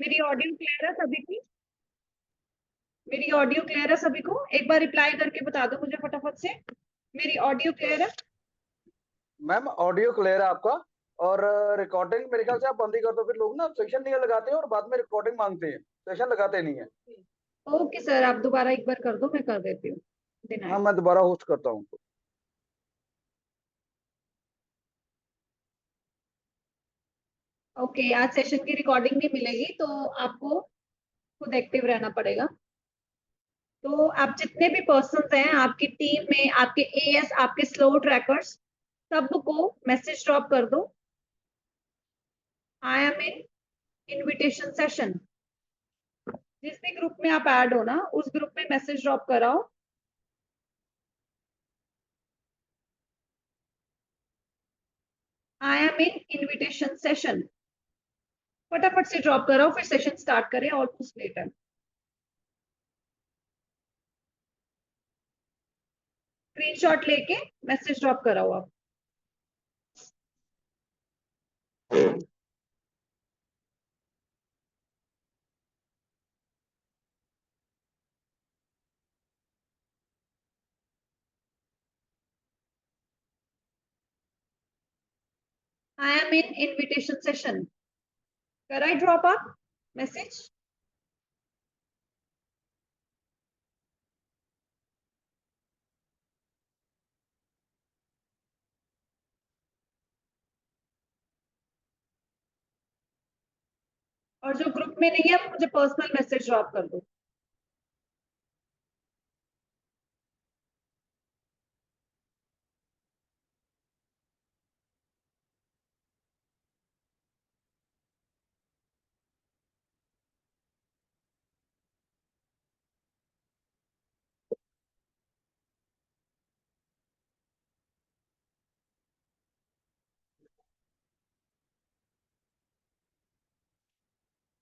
मेरी audio clear है सभी को? मेरी ऑडियो क्लियर है सभी को? एक बार रिप्लाई करके बता दो मुझे फटाफट से। मेरी ऑडियो क्लियर है? मैम ऑडियो क्लियर है आपका। और रिकॉर्डिंग मेरे ख्याल से आप बंद ही कर दो, फिर लोग ना सेशन नहीं लगाते हैं और बाद में रिकॉर्डिंग मांगते हैं, सेशन लगाते नहीं है। ओके सर, आप दोबारा एक बार कर दो, मैं कर देती हूँ। हाँ, डिनाइड। मैं दोबारा होस्ट करता हूँ। ओके, आज सेशन की रिकॉर्डिंग नहीं मिलेगी तो आपको खुद एक्टिव रहना पड़ेगा। तो आप जितने भी पर्सन हैं आपकी टीम में, आपके एएस, आपके स्लो ट्रैकर्स, सबको मैसेज ड्रॉप कर दो, I am in invitation session. जिस भी ग्रुप में आप ऐड हो ना, उस ग्रुप में मैसेज ड्रॉप कराओ, I am in invitation session. फटाफट से ड्रॉप कराओ, फिर सेशन स्टार्ट करें, ऑलमोस्ट लेट है। स्क्रीनशॉट लेके मैसेज ड्रॉप कराओ आप। I am in invitation session. कराई ड्रॉप आप मैसेज? और जो ग्रुप में नहीं है वो मुझे पर्सनल मैसेज ड्रॉप कर दो।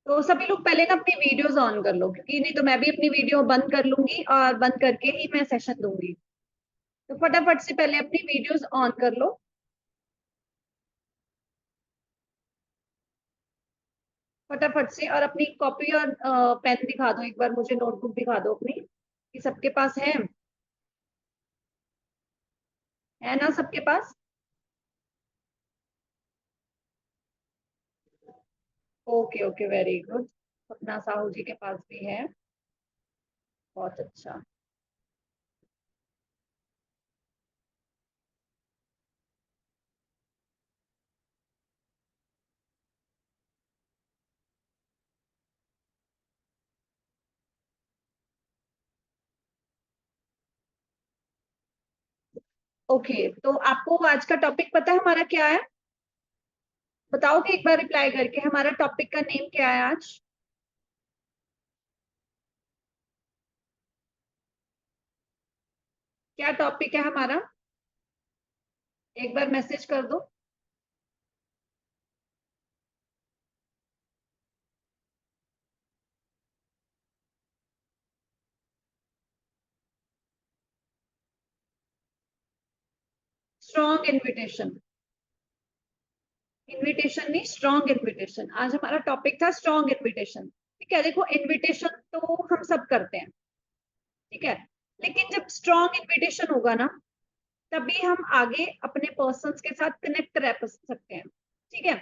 तो सभी लोग पहले ना अपनी वीडियोस ऑन कर लो, क्योंकि नहीं तो मैं भी अपनी वीडियो बंद कर लूंगी और बंद करके ही मैं सेशन दूंगी। तो फटाफट से पहले अपनी वीडियोस ऑन कर लो। फटाफट से, और अपनी कॉपी और पेन दिखा दो एक बार मुझे, नोटबुक दिखा दो अपनी, कि सबके पास है ना सबके पास? Okay okay, very good. Sapna Sahu जी के पास भी है, बहुत अच्छा। ओके, तो आपको आज का टॉपिक पता है हमारा क्या है? बताओगे एक बार रिप्लाई करके, हमारा टॉपिक का नेम क्या है आज? क्या टॉपिक है हमारा? एक बार मैसेज कर दो। Strong invitation. इनविटेशन नहीं, स्ट्रॉन्ग इनविटेशन। आज हमारा टॉपिक था स्ट्रॉन्ग इनविटेशन। ठीक है, देखो इनविटेशन तो हम सब करते हैं, ठीक है, लेकिन जब स्ट्रॉन्ग इनविटेशन होगा ना, तभी हम आगे अपने पर्सन्स के साथ कनेक्ट रह सकते हैं। ठीक है,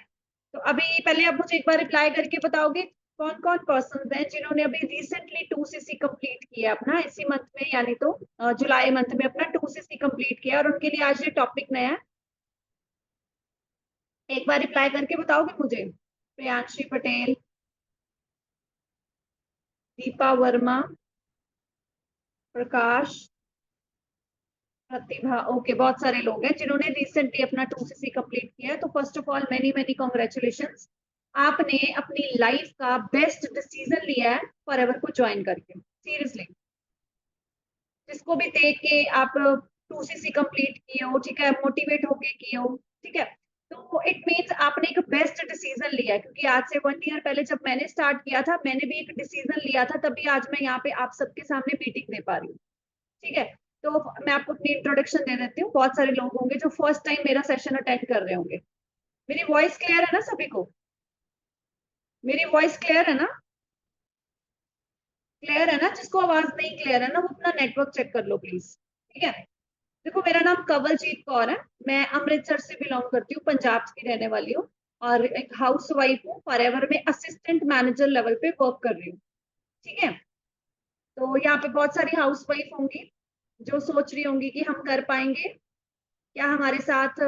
तो अभी पहले आप मुझे एक बार रिप्लाई करके बताओगे कौन कौन पर्सन हैं जिन्होंने अभी रिसेंटली 2cc कंप्लीट किया अपना, इसी मंथ में, यानी तो जुलाई मंथ में अपना 2cc कंप्लीट किया, और उनके लिए आज ये टॉपिक नया है। एक बार रिप्लाई करके बताओगे मुझे? प्रियांशी पटेल, दीपा वर्मा, प्रकाश, प्रतिभा। ओके, बहुत सारे लोग हैं जिन्होंने रिसेंटली अपना 2cc कंप्लीट किया है। तो first of all many many congratulations. आपने अपनी लाइफ का बेस्ट डिसीजन लिया है फॉरएवर को ज्वाइन करके, सीरियसली। जिसको भी देख के आप 2cc कंप्लीट किए हो, ठीक है, मोटिवेट होके किए हो, ठीक है, तो इट मीन्स आपने एक बेस्ट डिसीजन लिया है। क्योंकि आज से 1 ईयर पहले जब मैंने स्टार्ट किया था, मैंने भी एक डिसीजन लिया था, तभी आज मैं यहाँ पे आप सबके सामने मीटिंग दे पा रही हूँ। ठीक है, तो मैं आपको अपनी इंट्रोडक्शन दे देती हूँ। बहुत सारे लोग होंगे जो फर्स्ट टाइम मेरा सेशन अटेंड कर रहे होंगे। मेरी वॉइस क्लियर है ना सभी को? मेरी वॉइस क्लियर है ना? क्लियर है ना? जिसको आवाज नहीं क्लियर है ना, वो अपना नेटवर्क चेक कर लो प्लीज। ठीक है, देखो मेरा नाम कंवलजीत कौर है, मैं अमृतसर से बिलोंग करती हूँ, पंजाब की रहने वाली हूँ, और एक हाउस वाइफ हूँ, फॉरएवर में असिस्टेंट मैनेजर लेवल पे वर्क कर रही हूँ। ठीक है, तो यहाँ पे बहुत सारी हाउस वाइफ होंगी जो सोच रही होंगी कि हम कर पाएंगे क्या हमारे साथ,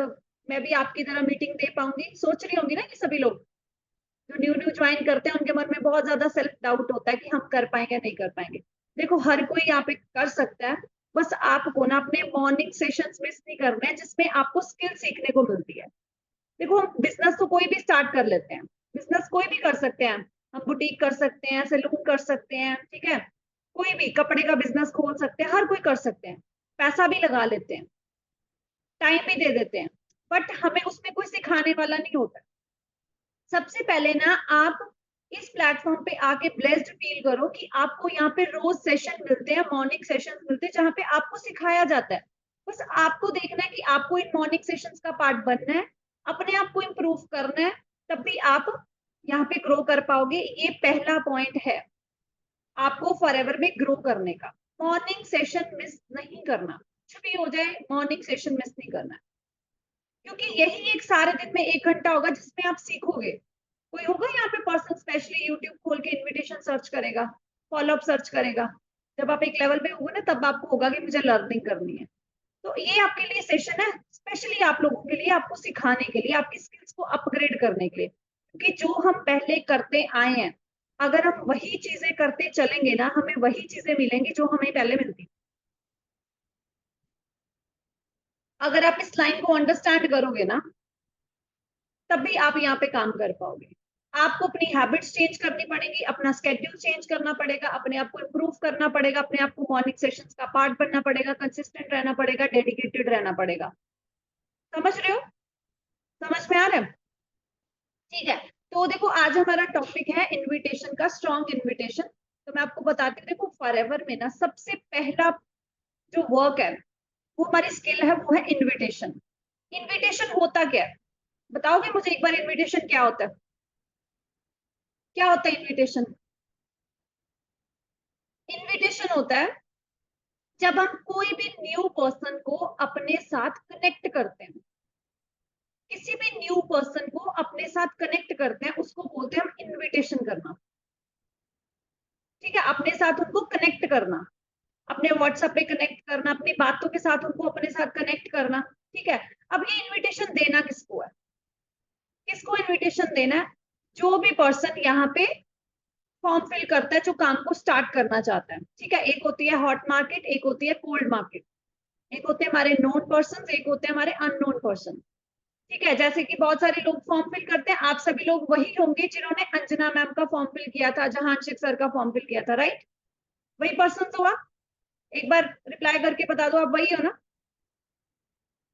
मैं भी आपकी तरह मीटिंग दे पाऊंगी, सोच रही होंगी ना कि सभी लोग जो न्यू न्यू ज्वाइन करते हैं उनके मन में बहुत ज्यादा सेल्फ डाउट होता है कि हम कर पाएंगे नहीं कर पाएंगे। देखो हर कोई यहाँ पे कर सकता है, बस आपको ना अपने मॉर्निंग सेशंस मिस नहीं करने हैं जिसमें आपको स्किल सीखने को मिलती है। देखो हम बिजनेस तो कोई भी स्टार्ट कर लेते हैं, बिजनेस कोई भी कर सकते हैं, हम बुटीक कर सकते हैं, सैलून कर सकते हैं, ठीक है, कोई भी कपड़े का बिजनेस खोल सकते हैं, हर कोई कर सकते हैं, पैसा भी लगा लेते हैं, टाइम भी दे देते हैं, बट हमें उसमें कोई सिखाने वाला नहीं होता। सबसे पहले ना आप इस प्लेटफॉर्म पे आके ब्लेस्ड फील करो कि आपको यहाँ पे रोज सेशन मिलते हैं, मॉर्निंग सेशन मिलते हैं, जहाँ पे आपको सिखाया जाता है। बस आपको देखना है कि आपको इन मॉर्निंग सेशंस का पार्ट बनना है, अपने आप को इम्प्रूव करना है, तब भी आप यहाँ पे ग्रो कर पाओगे। ये पहला पॉइंट है आपको फॉरएवर में ग्रो करने का। मॉर्निंग सेशन मिस नहीं करना, कुछ भी हो जाए मॉर्निंग सेशन मिस नहीं करना, क्योंकि यही एक सारे दिन में 1 घंटा होगा जिसमें आप सीखोगे। कोई होगा यहाँ पे पर्सन स्पेशली यूट्यूब खोल के इनविटेशन सर्च करेगा, फॉलो अप सर्च करेगा, जब आप एक लेवल पे होगे ना तब आपको होगा कि मुझे लर्निंग करनी है। तो ये आपके लिए सेशन है, स्पेशली आप लोगों के लिए, आपको सिखाने के लिए, आपकी स्किल्स को अपग्रेड करने के लिए, क्योंकि जो हम पहले करते आए हैं, अगर हम वही चीजें करते चलेंगे ना, हमें वही चीजें मिलेंगी जो हमें पहले मिलती। अगर आप इस लाइन को अंडरस्टैंड करोगे ना, तभी आप यहाँ पे काम कर पाओगे। आपको अपनी हैबिट्स चेंज करनी पड़ेगी, अपना स्केड्यूल चेंज करना पड़ेगा, अपने आप को इम्प्रूव करना पड़ेगा, अपने आप को मॉर्निंग सेशंस का पार्ट बनना पड़ेगा, कंसिस्टेंट रहना पड़ेगा, डेडिकेटेड रहना पड़ेगा। समझ रहे हो? समझ में आ रहा है? ठीक है, तो देखो आज हमारा टॉपिक है इनविटेशन का, स्ट्रॉन्ग इनविटेशन। तो मैं आपको बताती हूँ, देखो फॉरएवर में ना सबसे पहला जो वर्क है, वो हमारी स्किल है, वो है इनविटेशन। इनविटेशन होता क्या है, बताओगे मुझे एक बार इनविटेशन क्या होता है? क्या होता है इनविटेशन? इनविटेशन होता है जब हम कोई भी न्यू पर्सन को अपने साथ कनेक्ट करते हैं, किसी भी न्यू पर्सन को अपने साथ कनेक्ट करते हैं, उसको बोलते हैं हम इनविटेशन करना। ठीक है, अपने साथ उनको कनेक्ट करना, अपने व्हाट्सएप पे कनेक्ट करना, अपनी बातों के साथ उनको अपने साथ कनेक्ट करना। ठीक है, अब ये इनविटेशन देना किसको है? किसको इनविटेशन देना है? जो भी पर्सन यहाँ पे फॉर्म फिल करता है, जो काम को स्टार्ट करना चाहता है। ठीक है, एक होती है हॉट मार्केट, एक होती है कोल्ड मार्केट, एक होते हैं हमारे नोन पर्सन, एक होते हैं हमारे अननोन पर्सन। ठीक है, जैसे कि बहुत सारे लोग फॉर्म फिल करते हैं, आप सभी लोग वही होंगे जिन्होंने अंजना मैम का फॉर्म फिल किया था, जहांशिक सर का फॉर्म फिल किया था, राइट? वही पर्सन तो आप एक बार रिप्लाई करके बता दो, आप वही हो ना?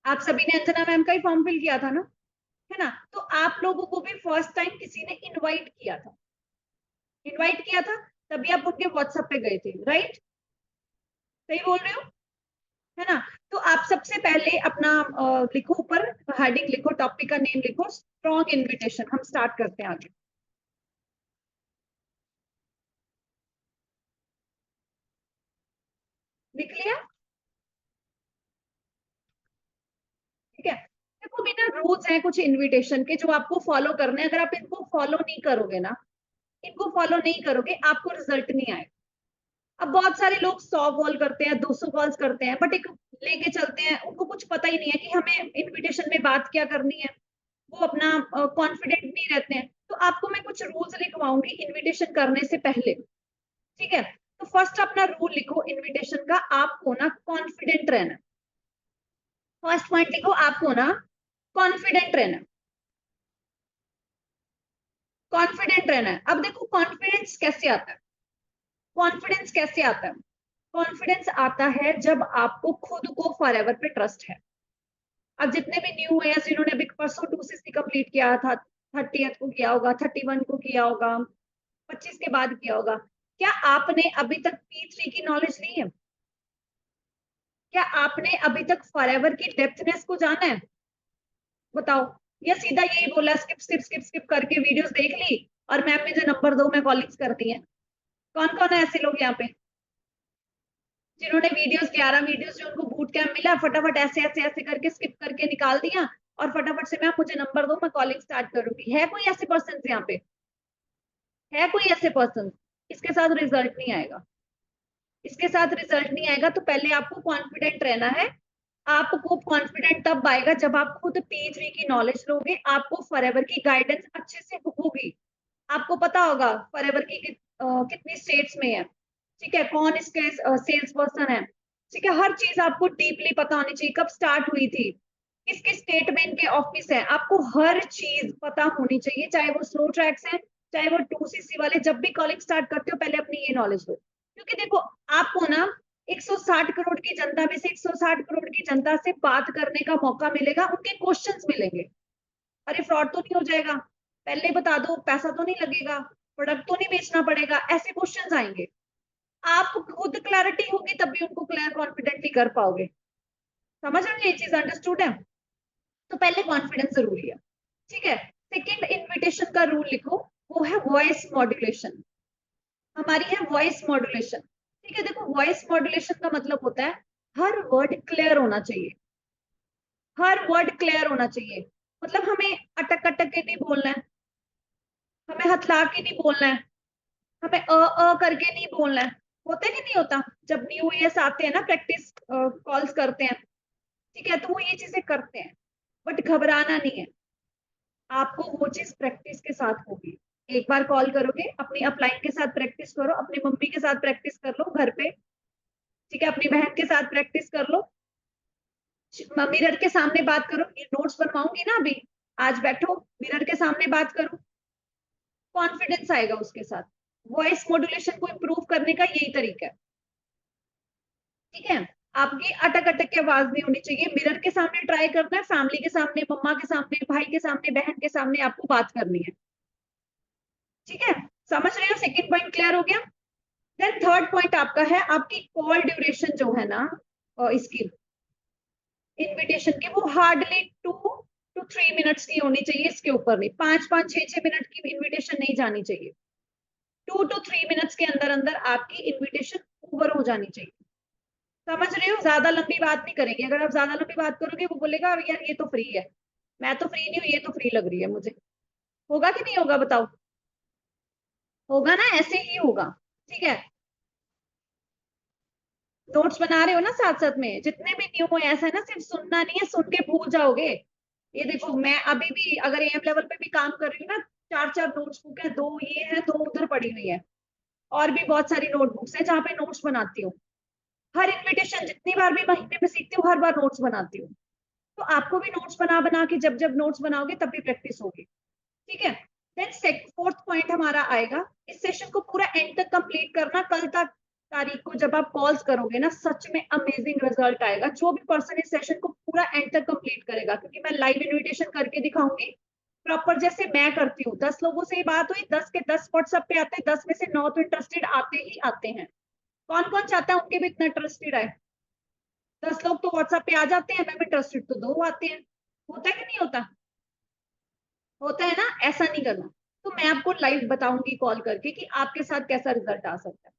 आप सभी ने अंजना मैम का ही फॉर्म फिल किया था ना, है ना? तो आप लोगों को भी फर्स्ट टाइम किसी ने इनवाइट किया था, इनवाइट किया था, तभी आप उनके व्हाट्सएप पे गए थे, राइट? सही बोल रहे हो, है ना? तो आप सबसे पहले अपना लिखो, ऊपर हेडिंग लिखो, टॉपिक का नेम लिखो, स्ट्रॉन्ग इनविटेशन। हम स्टार्ट करते हैं आगे। लिख लिया? ठीक है, देखो बिना रूल्स हैं कुछ इनविटेशन के जो आपको फॉलो करने हैं, अगर आप इनको फॉलो नहीं करोगे ना, इनको फॉलो नहीं करोगे, आपको रिजल्ट नहीं आएगा। अब बहुत सारे लोग 100 कॉल करते हैं, 200 कॉल्स करते हैं, बट एक लेके चलते हैं, उनको कुछ पता ही नहीं है कि हमें इनविटेशन में बात क्या करनी है, वो अपना कॉन्फिडेंट नहीं रहते हैं। तो आपको मैं कुछ रूल्स लिखवाऊंगी इनविटेशन करने से पहले। ठीक है, तो फर्स्ट अपना रूल लिखो इनविटेशन का, आपको ना कॉन्फिडेंट रहना। फर्स्ट पॉइंट लिखो, आपको ना कॉन्फिडेंट रहना, कॉन्फिडेंट रहना है। अब देखो कॉन्फिडेंस कैसे आता है, कॉन्फिडेंस कैसे आता है? कॉन्फिडेंस आता है जब आपको खुद को फॉरएवर पे ट्रस्ट है। अब जितने भी न्यू है, जिन्होंने अभी परसों 2cc कंप्लीट किया था, 30th को किया होगा, 31 को किया होगा, 25 के बाद किया होगा, क्या आपने अभी तक P3 की नॉलेज ली है? क्या आपने अभी तक फॉरएवर की डेप्थनेस को जाना है? बताओ, या सीधा यही बोला स्किप स्किप स्किप स्किप करके वीडियोस देख ली और मैम मुझे नंबर दो, मैं कॉलिंग्स करनी है। कौन कौन है ऐसे लोग यहाँ पे जिन्होंने वीडियोस 11 वीडियोस जो उनको बूट कैम्प मिला, फटाफट ऐसे ऐसे ऐसे करके स्किप करके निकाल दिया और फटाफट से मैम मुझे नंबर दो, मैं कॉलिंग स्टार्ट करूंगी? है कोई ऐसे पर्सन यहाँ पे? है कोई ऐसे पर्सन? इसके साथ रिजल्ट नहीं आएगा। इसके साथ रिजल्ट नहीं आएगा तो पहले आपको कॉन्फिडेंट रहना है। आपको कॉन्फिडेंट तब आएगा जब आप खुद PHV की नॉलेज लोगे, आपको फॉरएवर की गाइडेंस अच्छे से होगी, आपको पता होगा फॉरएवर की कितनी स्टेट्स में है, ठीक है, कौन इसके सेल्स पर्सन है, ठीक है, हर चीज आपको डीपली पता होनी चाहिए, कब स्टार्ट हुई थी, किस किस स्टेट में इनके ऑफिस है, आपको हर चीज पता होनी चाहिए, चाहे वो स्लो ट्रैक्स है, चाहे वो 2cc वाले। जब भी कॉलिंग स्टार्ट करते हो पहले अपनी ये नॉलेज लो, क्योंकि देखो आपको ना 160 करोड़ की जनता में से 160 करोड़ की जनता से बात करने का मौका मिलेगा, उनके क्वेश्चंस मिलेंगे। अरे फ्रॉड तो नहीं हो जाएगा, पहले बता दो, पैसा तो नहीं लगेगा, प्रोडक्ट तो नहीं बेचना पड़ेगा, ऐसे क्वेश्चंस आएंगे। आप खुद क्लैरिटी होगी तब भी उनको क्लियर कॉन्फिडेंटली कर पाओगे। समझ रहे हो? ये चीज अंडरस्टूड है? तो पहले कॉन्फिडेंस जरूरी है, ठीक है। सेकंड, इनविटेशन का रूल लिखो, वो है वॉइस मॉड्यूलेशन। हमारी है वॉइस मॉड्यूलेशन, ठीक है। देखो वॉइस मॉड्यूलेशन का मतलब होता है हर वर्ड क्लियर होना चाहिए, हर वर्ड क्लियर होना चाहिए। मतलब हमें अटक अटक के नहीं बोलना है, हमें हथला के नहीं बोलना है, हमें करके नहीं बोलना है। होता है कि नहीं होता? जब न्यू ईयर्स आते हैं ना, प्रैक्टिस कॉल्स करते हैं, ठीक है, तो वो ये चीजें करते हैं, बट घबराना नहीं है। आपको वो चीज प्रैक्टिस के साथ होगी। एक बार कॉल करोगे, अपनी अपलाइन के साथ प्रैक्टिस करो, अपनी मम्मी के साथ प्रैक्टिस कर लो घर पे, ठीक है, अपनी बहन के साथ प्रैक्टिस कर लो, मिरर के सामने बात करो। ये नोट्स बनवाऊंगी ना अभी, आज बैठो मिरर के सामने बात करो, कॉन्फिडेंस आएगा उसके साथ। वॉइस मॉड्यूलेशन को इम्प्रूव करने का यही तरीका है, ठीक है। आपकी अटक अटक की आवाज नहीं होनी चाहिए, मिरर के सामने ट्राई करना है, फैमिली के सामने, मम्मा के सामने, भाई के सामने, बहन के सामने आपको बात करनी है, ठीक है। समझ रहे हो? सेकंड पॉइंट क्लियर हो गया। देन थर्ड पॉइंट आपका है, आपकी कॉल ड्यूरेशन जो है ना, इसकी इनविटेशन की, वो हार्डली 2 to 3 मिनट्स की होनी चाहिए, इसके ऊपर नहीं। 5 5 6 6 मिनट की इनविटेशन नहीं जानी चाहिए। 2 to 3 मिनट्स के अंदर अंदर आपकी इनविटेशन ओवर हो जानी चाहिए। समझ रहे हो? ज्यादा लंबी बात नहीं करेंगे, अगर आप ज्यादा लंबी बात करोगे वो बोलेगा यार ये तो फ्री है, मैं तो फ्री नहीं हूँ, ये तो फ्री लग रही है मुझे। होगा कि नहीं होगा बताओ? होगा ना, ऐसे ही होगा, ठीक है। नोट्स बना रहे हो ना साथ साथ में, जितने भी न्यू है, ऐसा है ना सिर्फ सुनना नहीं है, सुन के भूल जाओगे। ये देखो मैं अभी भी अगर AM लेवल पे भी काम कर रही हूँ ना, 4 4 नोट्स बुक है, 2 ये है, 2 उधर पड़ी हुई है, और भी बहुत सारी नोटबुक्स है जहाँ पे नोट्स बनाती हूँ। हर इन्विटेशन जितनी बार भी महीने में सीखती हूँ, हर बार नोट्स बनाती हूँ। तो आपको भी नोट्स बना बना के जब जब नोट्स बनाओगे तब भी प्रैक्टिस होगी, ठीक है। देन फोर्थ पॉइंट हमारा आएगा, इस सेशन को पूरा एंड तक कंप्लीट करना। कल तक तारीख को जब आप कॉल्स करोगे ना, सच में अमेजिंग रिजल्ट आएगा। जो भी पर्सन इस सेशन को पूरा एंड तक कंप्लीट करेगा, क्योंकि मैं लाइव इन्विटेशन करके दिखाऊंगी प्रॉपर, जैसे मैं करती हूँ। 10 लोगों से ही बात हुई, 10 के 10 व्हाट्सएप पे आते हैं, 10 में से 9 तो इंटरेस्टेड आते ही आते हैं। कौन कौन चाहता है उनके भी इतना इंटरेस्टेड आए? 10 लोग तो व्हाट्सएप पे आ जाते हैं, मैम इंटरेस्टेड तो 2 आते हैं। होता है कि नहीं होता? होता है ना, ऐसा नहीं करना। तो मैं आपको लाइव बताऊंगी कॉल करके कि आपके साथ कैसा रिजल्ट आ सकता है।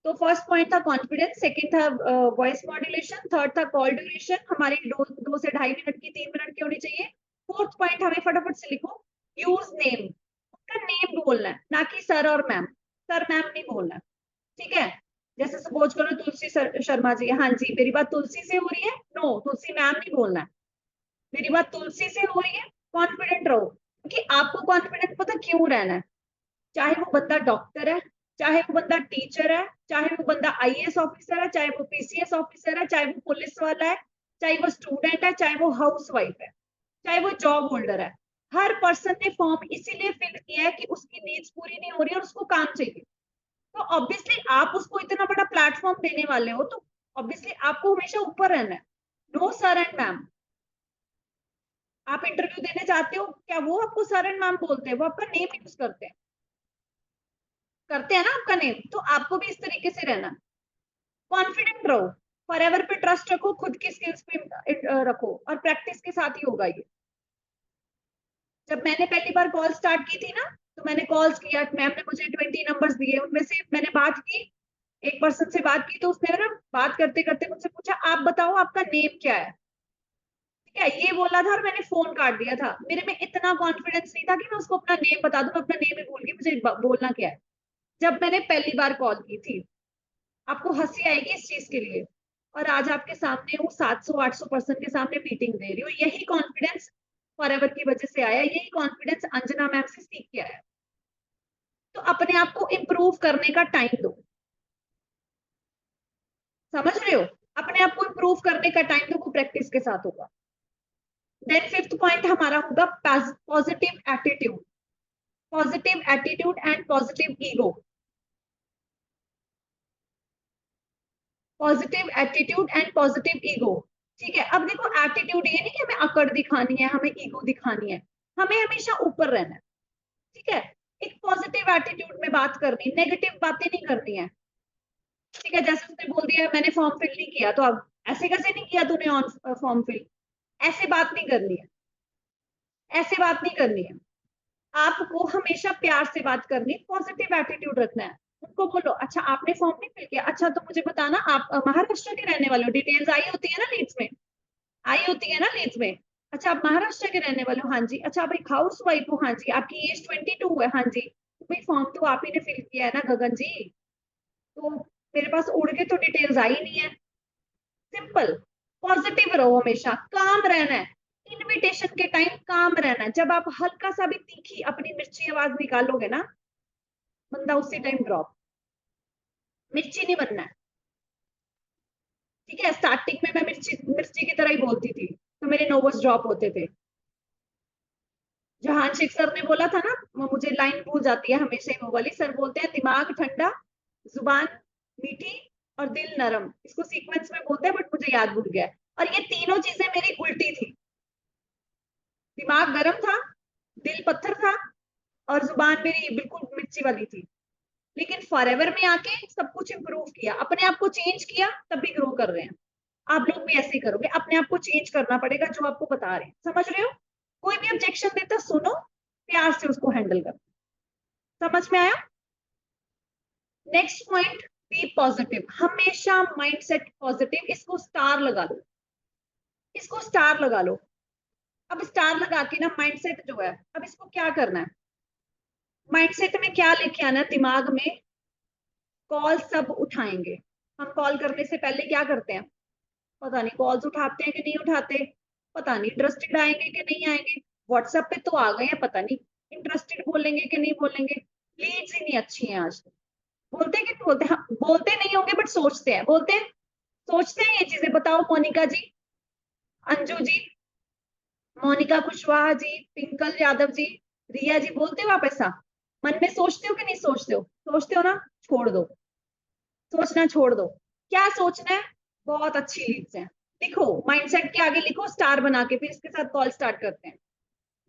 तो फर्स्ट पॉइंट था कॉन्फिडेंस, सेकंड था वॉइस मॉड्यूलेशन, थर्ड था कॉल ड्यूरेशन, हमारी 2 से 2.5 मिनट की, 3 मिनट की होनी चाहिए। फोर्थ पॉइंट हमें फटाफट से लिखो, यूज नेम। उनका नेम बोलना है, ना कि सर और मैम। सर मैम नहीं बोलना है, ठीक है। जैसे सपोज करो तुलसी शर्मा जी, हाँ जी मेरी बात तुलसी से हो रही है, नो तुलसी मैम नहीं बोलना है, मेरी बात तुलसी से हो रही है। कॉन्फिडेंट रहो, क्योंकि आपको कॉन्फिडेंट पता क्यों रहना है। चाहे वो बंदा डॉक्टर है, चाहे वो बंदा टीचर है, चाहे वो बंदा IAS ऑफिसर है, चाहे वो PCS ऑफिसर है, चाहे वो पुलिस वाला है, चाहे वो स्टूडेंट है, चाहे वो हाउस वाइफ है, चाहे वो जॉब होल्डर है। हर पर्सन ने फॉर्म इसीलिए फिल किया है कि उसकी नीड्स पूरी नहीं हो रही और उसको काम चाहिए। तो ऑब्वियसली आप उसको इतना बड़ा प्लेटफॉर्म देने वाले हो, तो ऑब्वियसली आपको हमेशा ऊपर रहना है। No sir and ma'am. आप इंटरव्यू देने जाते हो, क्या वो आपको सर एंड मैम बोलते हैं? वो आपका नेम यूज करते हैं, करते हैं ना आपका नेम। तो आपको भी इस तरीके से रहना, कॉन्फिडेंट रहो, फॉरएवर पे ट्रस्ट रखो, खुद की स्किल्स पे रखो, और प्रैक्टिस के साथ ही होगा ये। जब मैंने पहली बार कॉल स्टार्ट की थी ना, तो मैंने कॉल्स किया, मैम ने मुझे 20 नंबर्स दिए, उनमें से मैंने बात की, एक पर्सन से बात की, तो उसने ना बात करते करते मुझसे पूछा आप बताओ आपका नेम क्या है, ठीक है, ये बोला था और मैंने फोन काट दिया था। मेरे में इतना कॉन्फिडेंस नहीं था कि मैं उसको अपना नेम बता दूं, मैं अपना नेम ही भूल गई, मुझे बोलना क्या है, जब मैंने पहली बार कॉल की थी। आपको हंसी आएगी इस चीज के लिए, और आज आपके सामने हूँ 700-800 पर्सन के सामने मीटिंग दे रही हूँ। यही कॉन्फिडेंस फॉरएवर की वजह से आया, यही कॉन्फिडेंस अंजना मैम से सीख के आया। तो अपने आप को इम्प्रूव करने का टाइम दो, समझ रहे हो, अपने आप को इम्प्रूव करने का टाइम दो, वो प्रैक्टिस के साथ होगा। देन फिफ्थ पॉइंट हमारा होगा positive attitude, positive attitude and positive ego. Positive attitude and positive ego, ठीक है। अब देखो एटीट्यूड ये नहीं कि हमें अकड़ दिखानी है, हमें ईगो दिखानी है, हमें हमेशा ऊपर रहना है, ठीक है। एक पॉजिटिव एटीट्यूड में बात करनी, नेगेटिव बातें नहीं करनी है, ठीक है। जैसे उसने बोल दिया मैंने फॉर्म फिल नहीं किया, तो अब ऐसे कैसे नहीं किया तूने ऑन फॉर्म फिल, ऐसे बात नहीं करनी है, ऐसे बात नहीं करनी है। आपको हमेशा प्यार से बात करनी, पॉजिटिव एटीट्यूड रखना है। उनको बोलो अच्छा आपने फॉर्म नहीं फिल किया, अच्छा तो मुझे बताना आप महाराष्ट्र के रहने वाले हो, डिटेल्स आई होती है ना लीड्स में, आई होती है ना लीड्स में। अच्छा आप महाराष्ट्र के रहने वाले हो, हाँ जी। अच्छा आप एक हाउस वाइफ हो, हाँ जी। आपकी एज 22 है, हाँ जी। भाई फॉर्म तो आप ही ने फिल किया है ना गगन जी, तो मेरे पास उड़ के तो डिटेल्स आई नहीं है। सिंपल, पॉजिटिव रहो, हमेशा काम रहना है। इनविटेशन के टाइम काम रहना है, जब आप हल्का सा भी तीखी अपनी मिर्ची आवाज निकालोगे ना, बंदा उसी टाइम ड्रॉप, मिर्ची नहीं बनना है, ठीक है। स्टार्टिंग में मैं मिर्ची मिर्ची की तरह ही बोलती थी, तो मेरे नोवर्स ड्रॉप होते थे। जहां शेख सर ने बोला था ना, मुझे लाइन भूल जाती है हमेशा ही वो वाली, सर बोलते हैं दिमाग ठंडा, जुबान मीठी और दिल नरम, इसको सीक्वेंस में बोलते हैं बट मुझे याद भूल गया है। और ये तीनों चीजें मेरी उल्टी थी, दिमाग गर्म था, दिल पत्थर था, और जुबान मेरी बिल्कुल मिर्ची वाली थी। लेकिन फॉरएवर में आके सब कुछ इंप्रूव किया, अपने आप को चेंज किया, तब भी ग्रो कर रहे हैं। आप लोग भी ऐसे ही करोगे, अपने आप को चेंज करना पड़ेगा, जो आपको बता रहे हैं, समझ रहे हो। कोई भी ऑब्जेक्शन देता सुनो, प्यार से उसको हैंडल करो, समझ में आया। नेक्स्ट पॉइंट, बी पॉजिटिव, हमेशा माइंडसेट पॉजिटिव, इसको स्टार लगा लो, इसको स्टार लगा लो। अब स्टार लगा के ना माइंडसेट जो है, अब इसको क्या करना है, माइंडसेट में क्या लेके आना है दिमाग में, कॉल सब उठाएंगे। हम कॉल करने से पहले क्या करते हैं, पता नहीं कॉल्स उठाते हैं कि नहीं उठाते, पता नहीं इंटरेस्टेड आएंगे कि नहीं आएंगे, व्हाट्सएप पे तो आ गए हैं, पता नहीं इंटरेस्टेड बोलेंगे कि नहीं बोलेंगे। लीड्स ही नहीं अच्छी हैं आज तो। बोलते हैं कि नहीं बोलते, हाँ बोलते नहीं होंगे बट सोचते हैं, बोलते हैं, सोचते हैं ये चीजें। बताओ मोनिका जी, अंजू जी, मोनिका कुशवाहा जी, पिंकल यादव जी, रिया जी, बोलते हो आप ऐसा, मन में सोचते हो कि नहीं सोचते हो, सोचते हो ना, छोड़ दो, सोचना छोड़ दो। क्या सोचना है, बहुत अच्छी लीड्स हैं, लिखो माइंडसेट के आगे लिखो स्टार बना के, फिर इसके साथ कॉल स्टार्ट करते हैं।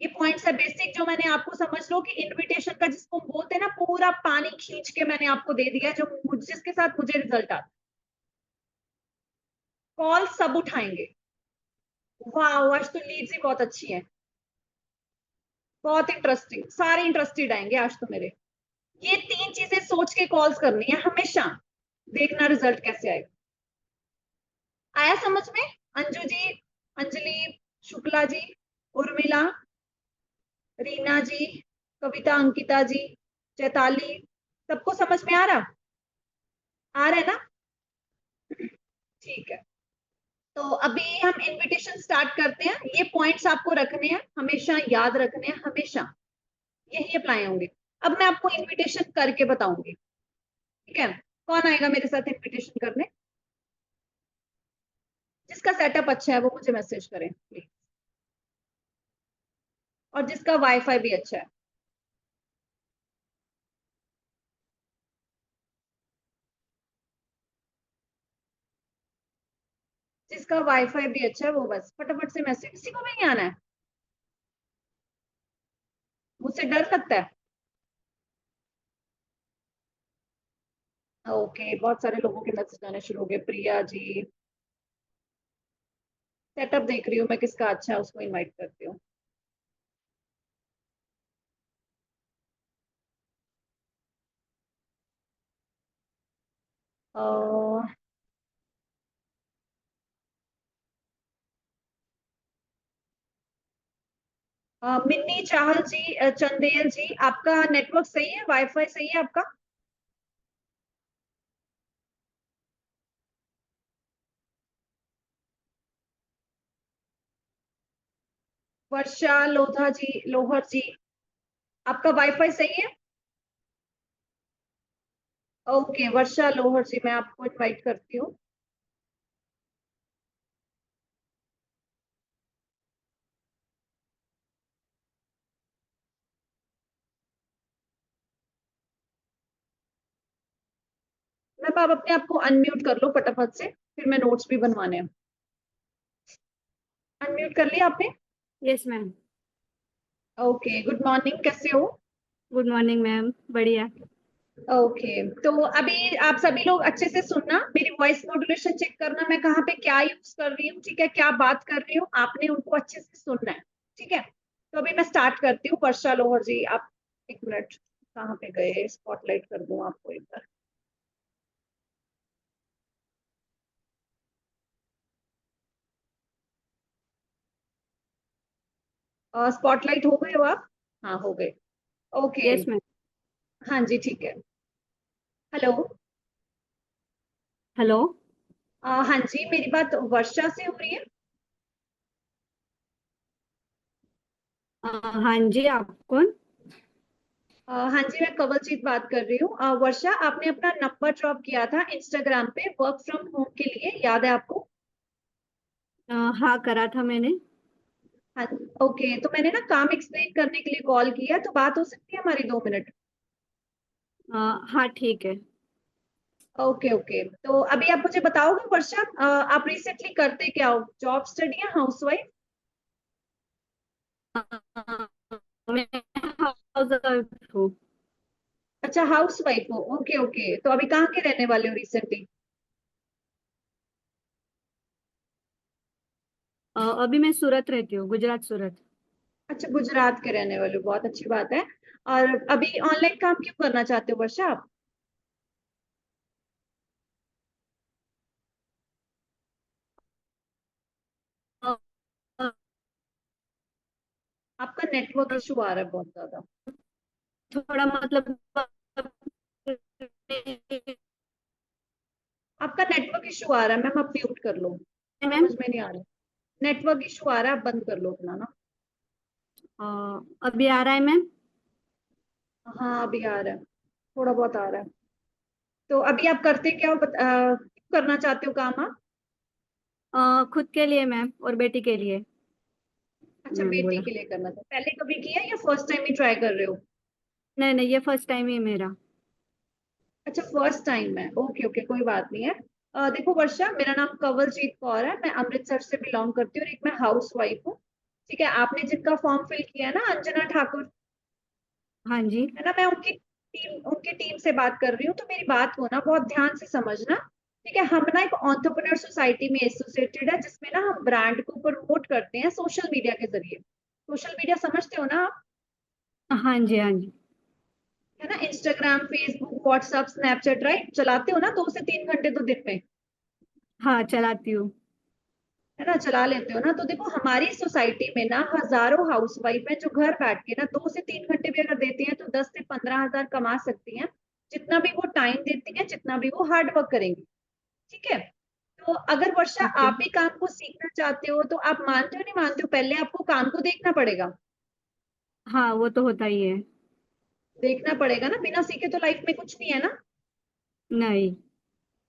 ये पॉइंट्स है बेसिक, जो मैंने आपको, समझ लो कि इनविटेशन का जिसको हम बोलते हैं ना, पूरा पानी खींच के मैंने आपको दे दिया, जो जिसके साथ मुझे रिजल्ट आता। कॉल सब उठाएंगे, वाह आज तो लीड्स ही बहुत अच्छी है, बहुत इंटरेस्टिंग, सारे इंटरेस्टेड आएंगे आज तो मेरे। ये तीन चीजें सोच के कॉल्स करनी है हमेशा, देखना रिजल्ट कैसे आएगा। आया समझ में, अंजू जी, अंजलि, शुक्ला जी, उर्मिला, रीना जी, कविता, अंकिता जी, चैताली, सबको समझ में आ रहा है ना, ठीक है। तो अभी हम इनविटेशन स्टार्ट करते हैं, ये पॉइंट्स आपको रखने हैं, हमेशा याद रखने हैं, हमेशा यही अप्लाई होंगे। अब मैं आपको इनविटेशन करके बताऊंगी, ठीक है। कौन आएगा मेरे साथ इनविटेशन करने, जिसका सेटअप अच्छा है वो मुझे मैसेज करें प्लीज, और जिसका वाईफाई भी अच्छा है। जिसका वाईफाई भी अच्छा है वो बस फटाफट से मैसेज, किसी को भी नहीं आना है, मुझसे डर लगता है। ओके बहुत सारे लोगों के मैसेज आने शुरू हो गए, प्रिया जी, सेटअप देख रही हूँ मैं किसका अच्छा है, उसको इनवाइट करती हूँ। मिन्नी चाहल जी, चंदेल जी, आपका नेटवर्क सही है, वाईफाई सही है आपका? वर्षा लोधा जी, लोहर जी, आपका वाईफाई सही है? ओके वर्षा लोहर जी, मैं आपको इनवाइट करती हूँ। मैम आप अपने आप को अनम्यूट कर लो फटाफट से, फिर मैं नोट्स भी बनवाने हैं। अनम्यूट कर लिया आपने? Yes ma'am. Okay, good morning, कैसे हो? गुड मॉर्निंग मैम, बढ़िया। ओके तो अभी आप सभी लोग अच्छे से सुनना, मेरी वॉइस मॉड्यूलेशन चेक करना, मैं कहाँ पे क्या यूज कर रही हूँ, ठीक है, क्या बात कर रही हूँ, आपने उनको अच्छे से सुनना है, ठीक है। तो अभी मैं स्टार्ट करती हूँ। वर्षा लोहर जी, आप एक मिनट, कहाँ पे गए, स्पॉटलाइट कर दूं आपको एक बार। स्पॉटलाइट हो गए हो आप? हाँ हो गए। ओके। Yes ma'am. हाँ जी ठीक है। हेलो। हेलो। हाँ जी, मेरी बात वर्षा से हो रही है? हाँ जी, आप कौन? हाँ जी, मैं कवलजीत बात कर रही हूँ। वर्षा, आपने अपना नंबर ड्रॉप किया था इंस्टाग्राम पे वर्क फ्रॉम होम के लिए, याद है आपको? हाँ, करा था मैंने। हाँ। ओके, तो मैंने ना काम एक्सप्लेन करने के लिए कॉल किया, तो बात हो सकती है हमारी 2 मिनट? हाँ ठीक है। ओके ओके, तो अभी आप मुझे बताओगे वर्षा, आप रिसेंटली करते क्या हो, जॉब, स्टडी या हाउसवाइफ? मैं हाउस वाइफ हूँ। अच्छा हाउस वाइफ हो, ओके ओके, तो अभी कहाँ के रहने वाले हो रिसेंटली? अभी मैं सूरत रहती हूँ, गुजरात, सूरत। अच्छा गुजरात के रहने वाले हो, बहुत अच्छी बात है। और अभी ऑनलाइन काम क्यों करना चाहते हो वर्षा आप? अ, अ, आपका नेटवर्क इशू आ रहा है बहुत ज्यादा। थोड़ा मतलब आपका नेटवर्क इशू आ रहा है मैम, आप म्यूट कर लो, मैम। समझ में नहीं आ रहा। नेटवर्क इशू आ रहा है, आप बंद कर लो अपना ना। अभी आ रहा है मैम? हाँ अभी आ रहा है, थोड़ा बहुत आ रहा है। तो अभी आप करते क्या हो, क्यों करना चाहते हो काम आप? खुद के लिए मैम, और बेटी के लिए। अच्छा मैम बेटी बोला। के लिए करना था, पहले कभी किया या फर्स्ट टाइम ही ट्राई कर रहे हो? नहीं नहीं, ये फर्स्ट टाइम ही है मेरा। अच्छा फर्स्ट टाइम है, ओके ओके, कोई बात नहीं है। देखो वर्षा, मेरा नाम कंवलजीत कौर है, मैं अमृतसर से बिलोंग करती हूँ और एक मैं हाउस वाइफ हूँ। ठीक है, आपने जिनका फॉर्म फिल किया है ना, अंजना ठाकुर, हाँ जी। है ना, मैं उनकी टीम से बात कर रही हूँ, तो मेरी बात को ना बहुत ध्यान से समझना। ठीक है, हम ना एक एंटरप्रेन्योर सोसाइटी में एसोसिएटेड है, जिसमें ना हम ब्रांड को प्रमोट करते हैं सोशल मीडिया के जरिए। सोशल मीडिया समझते हो ना आप? हाँ जी। हाँ जी। है ना, Instagram, Facebook, WhatsApp, Snapchat, right, चलाते हो ना 2 से 3 घंटे तो दिन में? हाँ, चलाती हूँ। है ना, चला लेते हो ना। तो देखो हमारी सोसाइटी में ना हजारों हाउसवाइफ हैं जो घर बैठ के ना 2 से 3 घंटे भी अगर देती हैं तो 10 से 15 हजार कमा सकती हैं, जितना भी वो टाइम देती हैं, जितना भी वो हार्ड वर्क करेंगी। ठीक है। तो अगर वर्षा ओके। आप भी काम को सीखना चाहते हो, तो आप मानते हो नहीं मानते हो, पहले आपको काम को देखना पड़ेगा। हाँ, वो तो होता ही है। देखना पड़ेगा ना, बिना सीखे तो लाइफ में कुछ नहीं है ना। नहीं।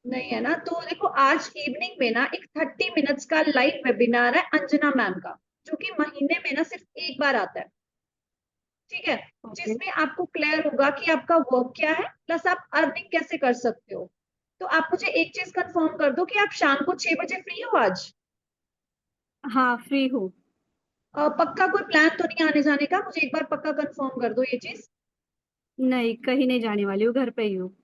नहीं है ना, तो देखो आज इवनिंग में ना एक 30 मिनट्स का लाइव वेबिनार है अंजना मैम का, जो कि महीने में ना सिर्फ एक बार आता है। ठीक है, ओके। जिसमें आपको क्लियर होगा कि आपका वर्क क्या है, प्लस आप अर्निंग कैसे कर सकते हो। तो आप मुझे एक चीज कंफर्म कर दो कि आप शाम को 6 बजे फ्री हो आज? हाँ, फ्री हूँ। पक्का कोई प्लान तो नहीं आने जाने का, मुझे एक बार पक्का कंफर्म कर दो ये चीज। नहीं, कहीं नहीं जाने वाली हूँ, घर पे ही हूँ।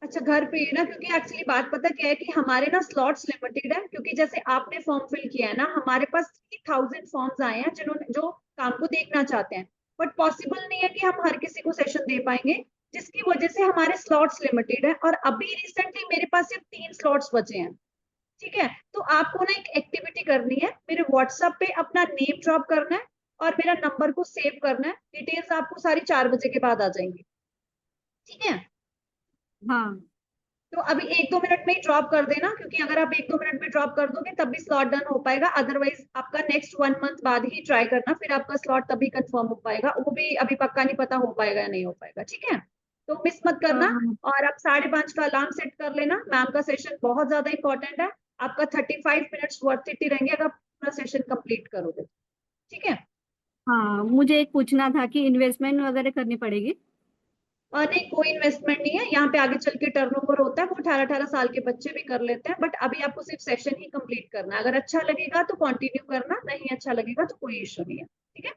अच्छा घर पे ही ना, क्योंकि एक्चुअली बात पता क्या है कि हमारे ना स्लॉट्स लिमिटेड है, क्योंकि जैसे आपने फॉर्म फिल किया है ना, हमारे पास 3000 फॉर्म्स आए हैं जिन्होंने जो काम को देखना चाहते हैं, बट पॉसिबल नहीं है कि हम हर किसी को सेशन दे पाएंगे। जिसकी वजह से हमारे स्लॉट्स लिमिटेड है और अभी रिसेंटली मेरे पास सिर्फ 3 स्लॉट्स बचे हैं। ठीक है, तो आपको ना एक एक्टिविटी करनी है, मेरे व्हाट्सएप पे अपना नेम ड्रॉप करना है और मेरा नंबर को सेव करना है। डिटेल्स आपको सारी 4 बजे के बाद आ जाएंगी। ठीक है, हाँ तो अभी 1-2 मिनट में ही ड्रॉप कर देना, क्योंकि अगर आप 1-2 मिनट में ड्रॉप कर दोगे तब भी स्लॉट डन हो पाएगा, अदरवाइज आपका नेक्स्ट 1 मंथ बाद ही ट्राई करना, फिर आपका स्लॉट तभी कंफर्म हो पाएगा, वो भी अभी पक्का नहीं पता हो पाएगा या नहीं हो पाएगा। ठीक है, तो मिस मत करना। हाँ और आप 5:30 का अलार्म सेट कर लेना, मैम का सेशन बहुत ज्यादा इंपॉर्टेंट है, आपका 35 मिनट्स वर्थ इट ही रहेंगे अगर आप पूरा सेशन कंप्लीट करोगे। ठीक है, हाँ, मुझे एक पूछना था कि इन्वेस्टमेंट वगैरह करनी पड़ेगी? और नहीं, कोई इन्वेस्टमेंट नहीं है यहाँ पे, आगे चल के टर्नओवर होता है, वो 18-18 साल के बच्चे भी कर लेते हैं, बट अभी आपको सिर्फ सेशन ही कंप्लीट करना है। अगर अच्छा लगेगा तो कंटिन्यू करना, नहीं अच्छा लगेगा तो कोई इशू नहीं है। ठीक है,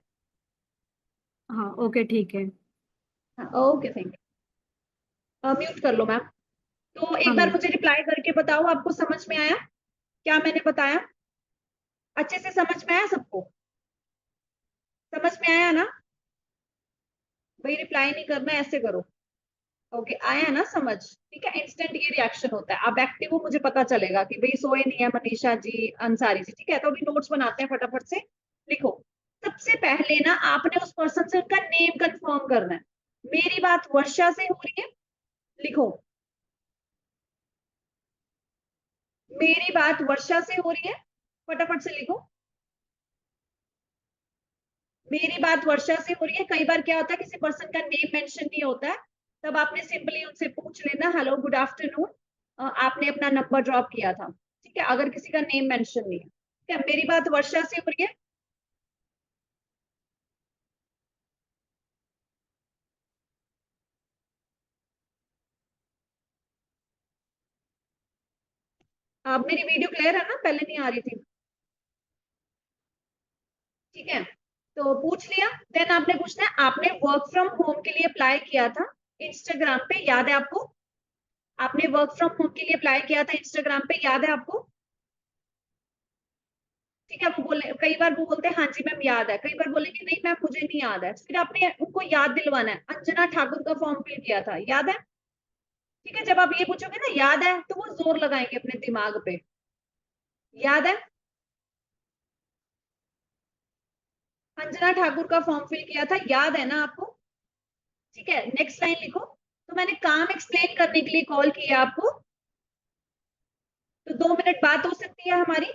हाँ ओके ठीक है। हाँ ओके, थैंक यू। म्यूट कर लो मैम। तो हाँ एक बार मैम। मुझे रिप्लाई करके बताओ, आपको समझ में आया क्या मैंने बताया? अच्छे से समझ में आया सबको? समझ में आया ना? भाई रिप्लाई नहीं करना, ऐसे करो। ओके, आया ना समझ? ठीक है, इंस्टेंट ये रिएक्शन होता है, आप एक्टिव हो मुझे पता चलेगा कि भाई सोए नहीं है मनीषा जी, अंसारी जी। ठीक है, तो अभी नोट्स बनाते हैं, फटाफट से लिखो। सबसे पहले ना आपने उस पर्सन से उनका नेम कंफर्म करना है। मेरी बात वर्षा से हो रही है, लिखो। मेरी बात वर्षा से हो रही है, फटाफट से लिखो। मेरी बात वर्षा से हो रही है। कई बार क्या होता है किसी पर्सन का नेम मेंशन नहीं होता है, तब आपने सिंपली उनसे पूछ लेना, हेलो गुड आफ्टरनून, आपने अपना नंबर ड्रॉप किया था। ठीक है, अगर किसी का नेम मेंशन नहीं है। ठीक है, मेरी बात वर्षा से हो रही है। आप मेरी वीडियो क्लियर है ना? पहले नहीं आ रही थी। ठीक है, तो पूछ लिया। देन आपने पूछना है, आपने वर्क फ्रॉम होम के लिए अप्लाई किया था इंस्टाग्राम पे, याद है आपको? आपने वर्क फ्रॉम होम के लिए अप्लाई किया था इंस्टाग्राम पे, याद है आपको? ठीक है, वो बोले, कई बार वो बोलते हैं हाँ जी मैम याद है, कई बार बोलेंगे नहीं मैम मुझे नहीं याद है, फिर आपने उनको याद दिलवाना है। अंजना ठाकुर का फॉर्म फिल किया था, याद है? ठीक है, जब आप ये पूछोगे ना याद है, तो वो जोर लगाएंगे अपने दिमाग पे, याद है? अंजना ठाकुर का फॉर्म फिल किया था, याद है ना आपको? ठीक है, नेक्स्ट लाइन लिखो। तो मैंने काम एक्सप्लेन करने के लिए कॉल किया आपको, तो 2 मिनट बात हो सकती है हमारी।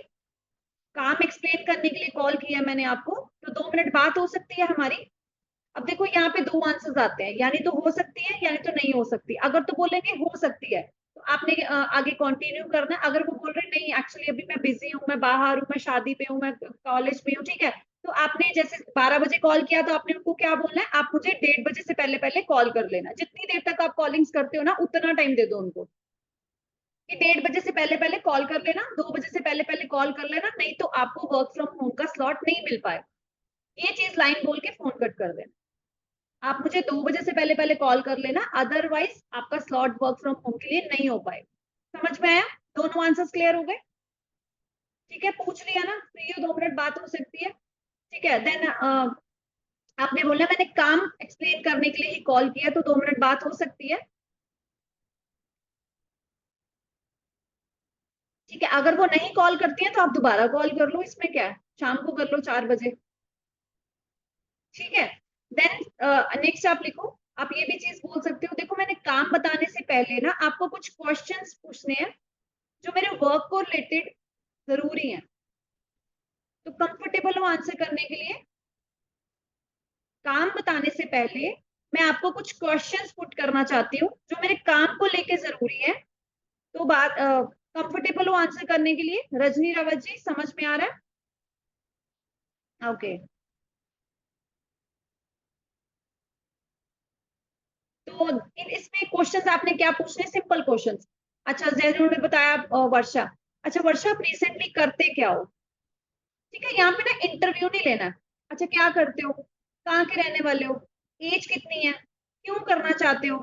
काम एक्सप्लेन करने के लिए कॉल किया मैंने आपको, तो 2 मिनट बात हो सकती है हमारी। अब देखो यहाँ पे दो आंसर्स आते हैं, यानी तो हो सकती है यानी तो नहीं हो सकती। अगर तो बोलेंगे हो सकती है तो आपने आगे कंटिन्यू करना है। अगर वो बोल रहे नहीं एक्चुअली अभी मैं बिजी हूँ, मैं बाहर हूँ, मैं शादी पे हूँ, मैं कॉलेज में हूँ, ठीक है, तो आपने जैसे 12 बजे कॉल किया तो आपने उनको क्या बोलना है, आप मुझे 1:30 बजे से पहले पहले कॉल कर लेना। जितनी देर तक आप कॉलिंग्स करते हो ना उतना टाइम दे दो उनको, कि 1:30 बजे से पहले पहले कॉल कर लेना, 2 बजे से पहले पहले कॉल कर लेना, नहीं तो आपको वर्क फ्रॉम होम का स्लॉट नहीं मिल पाएगा। ये चीज लाइन बोल के फोन कट कर देना। आप मुझे 2 बजे से पहले पहले कॉल कर लेना, अदरवाइज आपका स्लॉट वर्क फ्रॉम होम के लिए नहीं हो पाएगा। समझ में आया? दोनों आंसर्स क्लियर हो गए? ठीक है, पूछ लिया ना, फ्री हो 2 मिनट बात हो सकती है। ठीक है, देन आपने बोला मैंने काम एक्सप्लेन करने के लिए ही कॉल किया, तो 2 मिनट बात हो सकती है। ठीक है, अगर वो नहीं कॉल करती है तो आप दोबारा कॉल कर लो, इसमें क्या है, शाम को कर लो 4 बजे। ठीक है, देन नेक्स्ट आप लिखो। आप ये भी चीज बोल सकते हो, देखो मैंने काम बताने से पहले ना आपको कुछ क्वेश्चंस पूछने हैं जो मेरे वर्क को रिलेटेड जरूरी है, तो कंफर्टेबल हो आंसर करने के लिए। काम बताने से पहले मैं आपको कुछ क्वेश्चंस पुट करना चाहती हूँ जो मेरे काम को लेके जरूरी है, तो बात कंफर्टेबल हो आंसर करने के लिए। रजनी रावत जी, समझ में आ रहा है? ओके, तो इसमें क्वेश्चंस आपने क्या पूछने, सिंपल क्वेश्चंस। अच्छा, जैसे ने बताया वर्षा। अच्छा वर्षा, आप रिसेंटली करते क्या हो? ठीक है, यहाँ पे ना इंटरव्यू नहीं लेना है। अच्छा, क्या करते हो, कहाँ के रहने वाले हो, एज कितनी है, क्यों करना चाहते हो,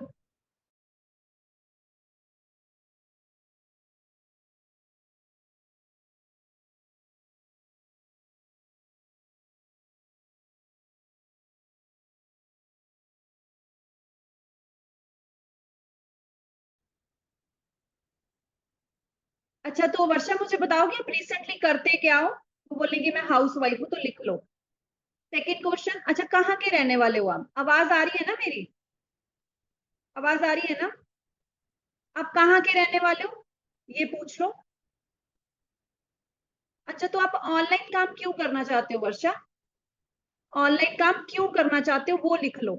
अच्छा तो वर्षा मुझे बताओगे आप रिसेंटली करते क्या हो? तो बोलेंगे मैं हाउस वाइफ हूँ, तो लिख लो। सेकेंड क्वेश्चन, अच्छा कहाँ के रहने वाले हो आप? आवाज आ रही है ना मेरी? आवाज आ रही है ना? आप कहाँ के रहने वाले हो ये पूछ लो। अच्छा तो आप ऑनलाइन काम क्यों करना चाहते हो वर्षा? ऑनलाइन काम क्यों करना चाहते हो वो लिख लो।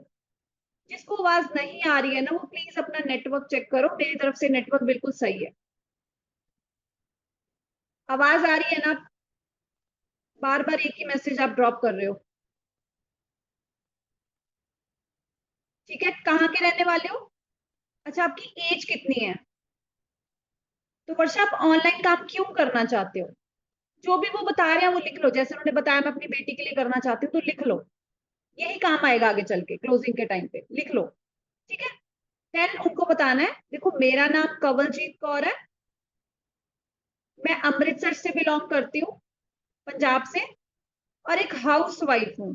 जिसको आवाज नहीं आ रही है ना वो प्लीज अपना नेटवर्क चेक करो, मेरी तरफ से नेटवर्क बिल्कुल सही है। आवाज आ रही है ना? बार बार एक ही मैसेज आप ड्रॉप कर रहे हो। ठीक है, कहाँ के रहने वाले हो? अच्छा आपकी एज कितनी है? तो वर्षा आप ऑनलाइन काम क्यों करना चाहते हो? जो भी वो बता रहे हैं वो लिख लो, जैसे उन्होंने बताया मैं अपनी बेटी के लिए करना चाहती हूँ, तो लिख लो। यही काम आएगा आगे चल के क्लोजिंग के टाइम पे, लिख लो। ठीक है, देन उनको बताना है देखो मेरा नाम कंवलजीत कौर है, मैं अमृतसर से बिलोंग करती हूँ, पंजाब से, और एक हाउस वाइफ हूँ।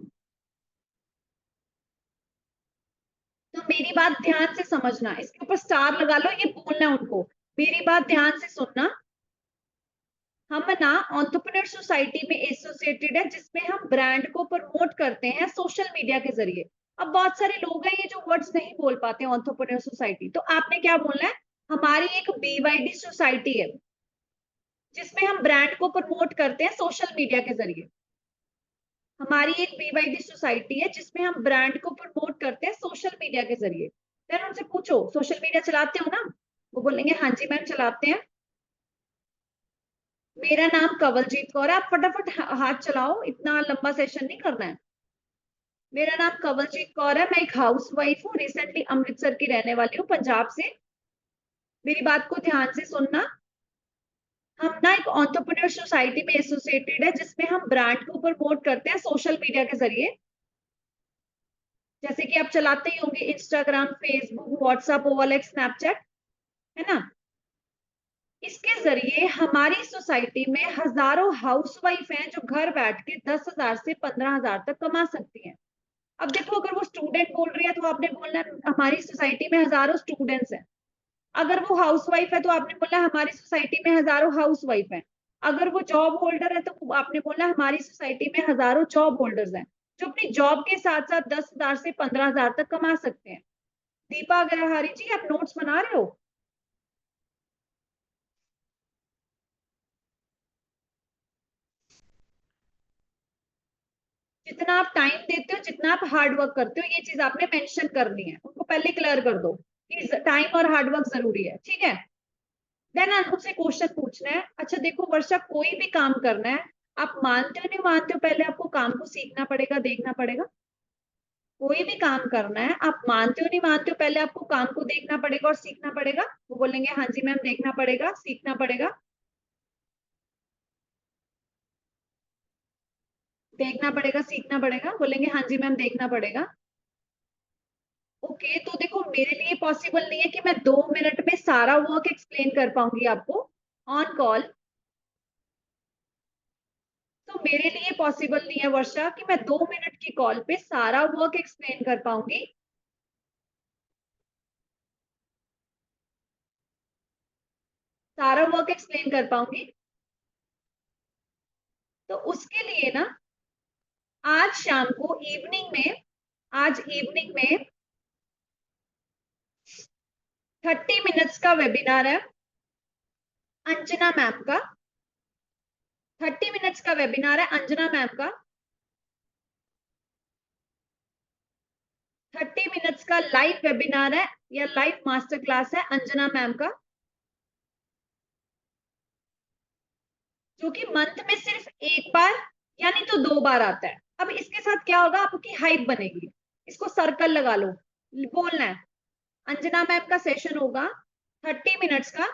तो मेरी बात ध्यान से समझना, इसके ऊपर स्टार लगा लो, ये बोलना है उनको, मेरी बात ध्यान से सुनना। हम ना एंटरप्रेन्योर सोसाइटी में एसोसिएटेड है, जिसमें हम ब्रांड को प्रमोट करते हैं सोशल मीडिया के जरिए। अब बहुत सारे लोग हैं ये जो वर्ड्स नहीं बोल पाते एंटरप्रेन्योर सोसाइटी, तो आपने क्या बोलना है, हमारी एक BYD सोसाइटी है जिसमें हम ब्रांड को प्रमोट करते हैं सोशल मीडिया के जरिए। हमारी एक BYD सोसाइटी है जिसमें हम ब्रांड को प्रमोट करते हैं सोशल मीडिया के जरिए। फिर उनसे पूछो सोशल मीडिया चलाते हो ना? वो बोलेंगे हाँ जी मैम चलाते हैं। मेरा नाम कंवलजीत कौर है, आप फटाफट हाथ चलाओ, इतना लंबा सेशन नहीं करना है। मेरा नाम कंवलजीत कौर है, मैं एक हाउस वाइफ हूँ, रिसेंटली अमृतसर की रहने वाली हूँ, पंजाब से। मेरी बात को ध्यान से सुनना। हम ना एक एंटरप्रेन्योर सोसाइटी में एसोसिएटेड है जिसमें हम ब्रांड को प्रमोट करते हैं सोशल मीडिया के जरिए। जैसे कि आप चलाते ही होंगे Instagram, Facebook, WhatsApp, OLX, Snapchat, है ना? इसके जरिए हमारी सोसाइटी में हजारों हाउसवाइफ हैं जो घर बैठ के 10,000 से 15,000 तक कमा सकती हैं। अब देखो अगर वो स्टूडेंट बोल रही है तो आपने बोलना है हमारी सोसाइटी में हजारों स्टूडेंट्स हैं। अगर वो हाउसवाइफ है तो आपने बोलना है हमारी सोसाइटी में हजारों हाउसवाइफ हैं। अगर वो जॉब होल्डर है तो आपने बोलना है हमारी सोसाइटी में हजारों जॉब होल्डर्स हैं जो अपनी जॉब के साथ साथ 10,000 से 15,000 तक कमा सकते हैं। दीपा अग्रहारी जी आप नोट्स बना रहे हो? जितना आप टाइम देते हो, जितना आप हार्ड वर्क करते हो, ये चीज आपने मेंशन करनी है, उनको पहले क्लियर कर दो कि टाइम और हार्ड वर्क जरूरी है। ठीक है, देन उनसे क्वेश्चन पूछना है। अच्छा देखो वर्षा, कोई भी काम करना है, आप मानते हो नहीं मानते हो, पहले आपको काम को सीखना पड़ेगा, देखना पड़ेगा। कोई भी काम करना है, आप मानते हो नहीं मानते हो, पहले आपको काम को देखना पड़ेगा और सीखना पड़ेगा। वो बोलेंगे हाँ जी मैम देखना पड़ेगा, सीखना पड़ेगा। देखना पड़ेगा, सीखना पड़ेगा, बोलेंगे हाँ जी मैम देखना पड़ेगा। ओके, तो देखो मेरे लिए पॉसिबल नहीं है कि मैं 2 मिनट में सारा वर्क एक्सप्लेन कर पाऊंगी आपको ऑन कॉल। तो मेरे लिए पॉसिबल नहीं है वर्षा कि मैं 2 मिनट की कॉल पे सारा वर्क एक्सप्लेन कर पाऊंगी। सारा वर्क एक्सप्लेन कर पाऊंगी। तो उसके लिए ना आज शाम को इवनिंग में, आज इवनिंग में 30 मिनट्स का वेबिनार है अंजना मैम का। 30 मिनट्स का वेबिनार है अंजना मैम का। 30 मिनट्स का लाइव वेबिनार है या लाइव मास्टर क्लास है अंजना मैम का, जो कि मंथ में सिर्फ एक बार यानी तो 2 बार आता है। अब इसके साथ क्या होगा, आपकी हाइप बनेगी। इसको सर्कल लगा लो, बोलना है अंजना मैम का सेशन होगा 30 मिनट्स का,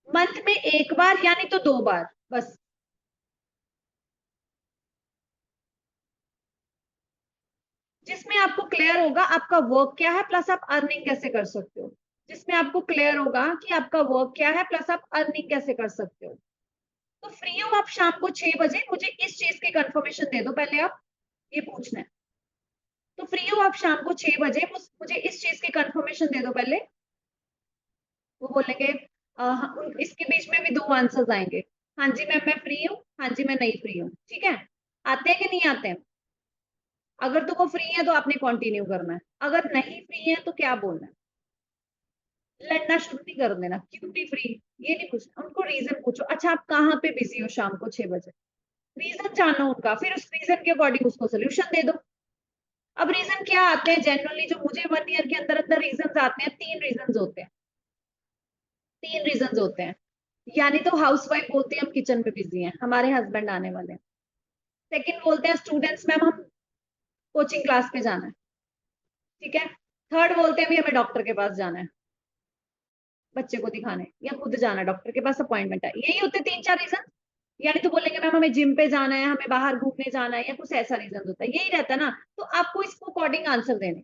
मंथ में एक बार यानी तो 2 बार बस। जिसमें आपको क्लियर होगा आपका वर्क क्या है प्लस आप अर्निंग कैसे कर सकते हो। जिसमें आपको क्लियर होगा कि आपका वर्क क्या है प्लस आप अर्निंग कैसे कर सकते हो। तो फ्री हो आप शाम को 6 बजे, मुझे इस चीज की कंफर्मेशन दे दो पहले आप, ये पूछना है। तो फ्री हो आप शाम को 6 बजे, मुझे इस चीज की कंफर्मेशन दे दो पहले। वो बोलेंगे इसके बीच में भी 2 आंसर्स आएंगे, हाँ जी मैम मैं फ्री हूँ, हाँ जी मैं नहीं फ्री हूँ, ठीक है। आते हैं कि नहीं आते हैं? अगर तो वो फ्री है तो आपने कंटिन्यू करना है, अगर नहीं फ्री है तो क्या बोलना है, लड़ना शुरू नहीं कर देना, क्यों नहीं फ्री, ये नहीं पूछना, उनको रीजन पूछो। अच्छा आप कहाँ पे बिजी हो शाम को 6 बजे, रीजन जानो उनका, फिर उस रीजन के अकॉर्डिंग उसको सोल्यूशन दे दो। अब रीजन क्या आते हैं जनरली, जो मुझे 1 ईयर के अंदर अंदर रीजन आते हैं, 3 रीजन होते हैं, 3 रीजन होते हैं। यानी तो हाउसवाइफ बोलती है हम किचन में बिजी हैं, हमारे हस्बैंड आने वाले हैं। सेकंड बोलते हैं स्टूडेंट्स मैम हम कोचिंग क्लास पे जाना है, ठीक है। थर्ड बोलते हैं भी हमें डॉक्टर के पास जाना है, बच्चे को दिखाने, या खुद जाना है डॉक्टर के पास, अपॉइंटमेंट है। यही होते 3-4 रीजन। यानी तो बोलेंगे मैम हमें जिम पे जाना है, हमें बाहर घूमने जाना है, या कुछ ऐसा रीजन होता है, यही रहता है ना। तो आपको इसको अकॉर्डिंग आंसर देने।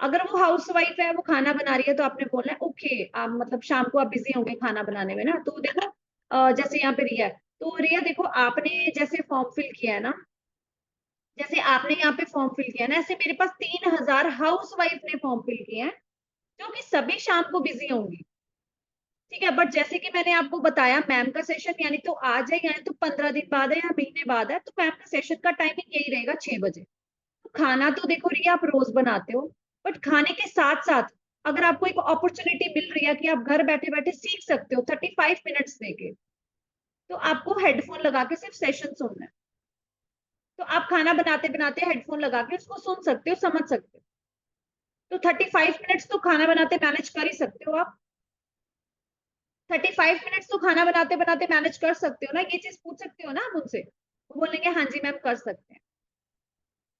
अगर वो हाउस वाइफ है, वो खाना बना रही है, तो आपने बोलना है ओके आप मतलब शाम को आप बिजी होंगे खाना बनाने में ना, तो देखो जैसे यहाँ पे रिया है, तो रिया देखो आपने जैसे फॉर्म फिल किया है ना, जैसे आपने यहाँ पे फॉर्म फिल किया है ना, ऐसे मेरे पास 3000 हाउस वाइफ ने फॉर्म फिल किए हैं, जो कि सभी शाम को बिजी होंगी, ठीक है। बट जैसे कि मैंने आपको बताया मैम का सेशन यानी तो आज है, यानी तो 15 दिन बाद है या महीने बाद है, तो मैम का सेशन का टाइमिंग यही रहेगा 6 बजे। तो खाना तो देखो रिया आप रोज बनाते हो, बट खाने के साथ साथ अगर आपको एक अपॉर्चुनिटी मिल रही है कि आप घर बैठे बैठे सीख सकते हो 35 मिनट्स देके, तो आपको हेडफोन लगा के सिर्फ सेशन सुनना है। तो आप खाना बनाते बनाते हेडफोन लगा के उसको सुन सकते हो, समझ सकते हो। तो 35 मिनट्स तो खाना बनाते मैनेज कर ही सकते हो आप, 35 मिनट्स तो खाना बनाते बनाते मैनेज कर सकते हो ना, ये चीज पूछ सकते हो ना आप उनसे, वो बोलेंगे हाँ जी मैम कर सकते हैं,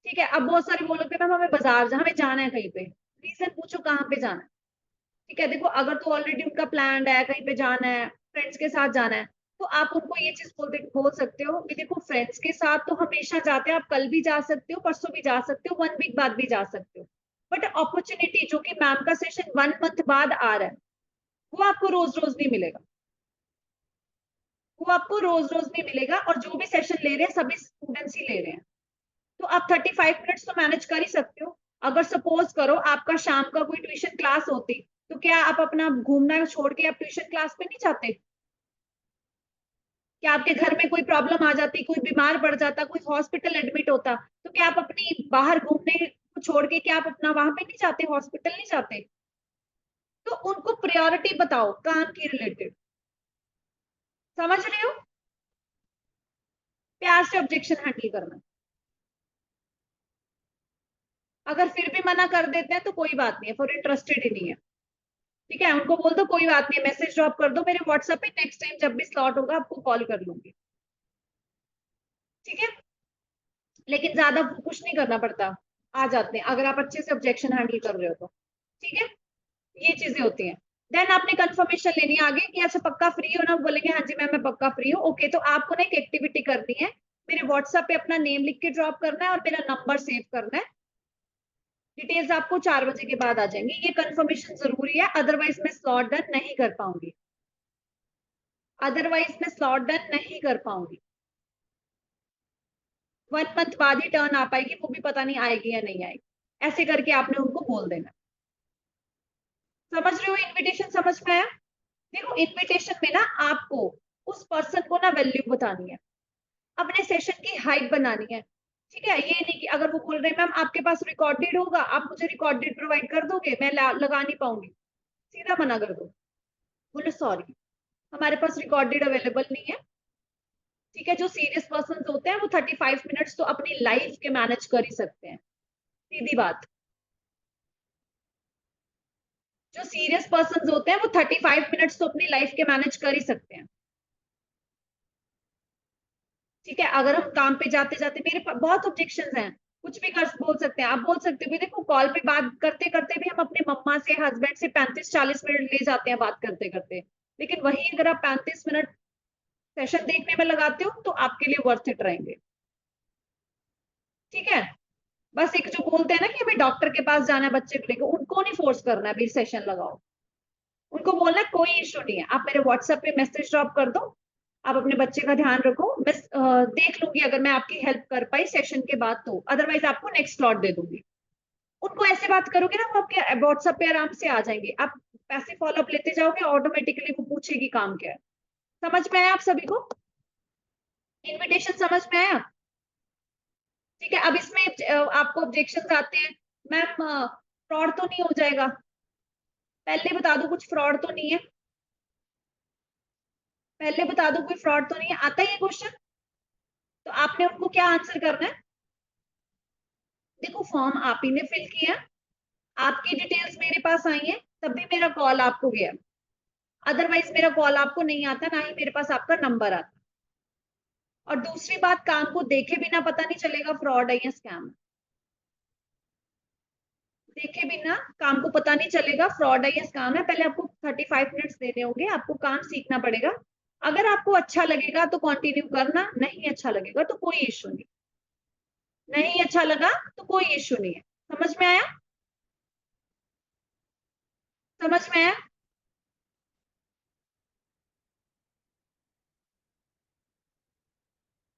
ठीक है। अब बहुत सारे बोलोगे मैम हमें बाजार हमें जाना है कहीं पे, रीजन पूछो कहाँ पे जाना है, ठीक है। देखो अगर तो ऑलरेडी उनका प्लान है कहीं पे जाना है, फ्रेंड्स के साथ जाना है, तो आप उनको ये चीज बोल सकते हो कि देखो फ्रेंड्स के साथ तो हमेशा जाते हैं, आप कल भी जा सकते हो, परसों भी जा सकते हो, 1 वीक बाद भी जा सकते हो, बट अपॉर्चुनिटी जो कि मैम का सेशन 1 मंथ बाद आ रहा है, वो आपको रोज रोज नहीं मिलेगा, वो आपको रोज रोज नहीं मिलेगा। और जो भी सेशन ले रहे हैं सभी स्टूडेंट्स ही ले रहे हैं, तो आप 35 मिनट्स तो मैनेज कर ही सकते हो। अगर सपोज करो आपका शाम का कोई ट्यूशन क्लास होती, तो क्या आप अपना घूमना छोड़ के आप ट्यूशन क्लास पे नहीं जाते? क्या आपके घर में कोई प्रॉब्लम आ जाती, कोई बीमार पड़ जाता, कोई हॉस्पिटल एडमिट होता, तो क्या आप अपनी बाहर घूमने को छोड़ के क्या आप अपना वहां पे नहीं जाते, हॉस्पिटल नहीं जाते? तो उनको प्रायोरिटी बताओ काम की रिलेटेड, समझ रहे हो? प्यार से ऑब्जेक्शन हैंडल करना। अगर फिर भी मना कर देते हैं तो कोई बात नहीं है, फॉर इंटरेस्टेड ही नहीं है, ठीक है। उनको बोल दो कोई बात नहीं है, मैसेज ड्रॉप कर दो मेरे व्हाट्सएप पे, नेक्स्ट टाइम जब भी स्लॉट होगा आपको कॉल कर लूंगी, ठीक है। लेकिन ज्यादा कुछ नहीं करना पड़ता, आ जाते हैं अगर आप अच्छे से ऑब्जेक्शन हैंडल कर रहे हो तो, ठीक है। ये चीजें होती हैं। देन आपने कंफर्मेशन लेनी है आगे कि अच्छा पक्का फ्री हो ना, बोलेंगे हाँ जी मैम मैं पक्का फ्री हूँ, ओके। तो आपको ना एक एक्टिविटी करनी है, मेरे व्हाट्सएप पे अपना नेम लिख के ड्रॉप करना है और मेरा नंबर सेव करना है, डिटेल्स आपको 4 बजे के बाद आ जाएंगी, ये कंफर्मेशन जरूरी है, अदरवाइज मैं स्लॉट डन नहीं कर पाऊंगी, अदरवाइज मैं स्लॉट डन नहीं कर पाऊंगी। 1 मंथ बाद ही टर्न आ पाएगी, वो भी पता नहीं आएगी या नहीं आएगी, ऐसे करके आपने उनको बोल देना। समझ रहे हो? इनविटेशन समझ में आया? देखो इनविटेशन में ना आपको उस पर्सन को ना वैल्यू बतानी है, अपने सेशन की हाइप बनानी है, ठीक है। ये नहीं कि अगर वो बोल रहे हैं मैम आपके पास रिकॉर्डेड होगा, आप मुझे रिकॉर्डेड प्रोवाइड कर दोगे, मैं लगा नहीं पाऊंगी, सीधा मना कर दो, बोले सॉरी हमारे पास रिकॉर्डेड अवेलेबल नहीं है, ठीक है। जो सीरियस पर्सन होते हैं वो 35 मिनट्स तो अपनी लाइफ के मैनेज कर ही सकते हैं, सीधी बात। जो सीरियस पर्सन होते हैं वो 35 मिनट्स तो अपनी लाइफ के मैनेज कर ही सकते हैं, ठीक है। अगर हम काम पे जाते जाते, मेरे बहुत ऑब्जेक्शन हैं, कुछ भी कर बोल सकते हैं, आप बोल सकते हो देखो कॉल पे बात करते करते भी हम अपने मम्मा से हस्बैंड से 35-40 मिनट ले जाते हैं बात करते करते, लेकिन वही अगर आप 35 मिनट सेशन देखने में लगाते हो तो आपके लिए वर्थ इट रहेंगे, ठीक है। बस एक जो बोलते हैं ना कि हमें डॉक्टर के पास जाना है बच्चे को लेकर, उनको नहीं फोर्स करना है भी सेशन लगाओ, उनको बोलना है कोई इश्यू नहीं है, आप मेरे व्हाट्सएप पे मैसेज ड्रॉप कर दो, आप अपने बच्चे का ध्यान रखो, मैं देख लूंगी अगर मैं आपकी हेल्प कर पाई सेशन के बाद, तो अदरवाइज आपको नेक्स्ट स्लॉट दे दूंगी। उनको ऐसे बात करोगे ना वो आपके व्हाट्सएप पे आराम से आ जाएंगे, आप पैसिव फॉलोअप लेते जाओगे, ऑटोमेटिकली वो पूछेगी काम क्या है। समझ में आया आप सभी को? इनविटेशन समझ में आया? ठीक है, अब इसमें आपको ऑब्जेक्शंस आते हैं, मैम फ्रॉड तो नहीं हो जाएगा? पहले बता दो कुछ फ्रॉड तो नहीं है? पहले बता दो कोई फ्रॉड तो नहीं है? आता है ये क्वेश्चन? तो आपने उनको क्या आंसर करना है? देखो फॉर्म आप ही ने फिल किया, आपकी डिटेल्स मेरे पास आई है, तब भी मेरा कॉल आपको गया, अदरवाइज मेरा कॉल आपको नहीं आता, ना ही मेरे पास आपका नंबर आता। और दूसरी बात, काम को देखे बिना पता नहीं चलेगा फ्रॉड है या स्कैम। देखे बिना काम को पता नहीं चलेगा फ्रॉड है या स्कैम है। पहले आपको 35 मिनट्स देने होंगे, आपको काम सीखना पड़ेगा। अगर आपको अच्छा लगेगा तो कंटिन्यू करना, नहीं अच्छा लगेगा तो कोई इश्यू नहीं, नहीं अच्छा लगा तो कोई इश्यू नहीं है। समझ में आया? समझ में आया?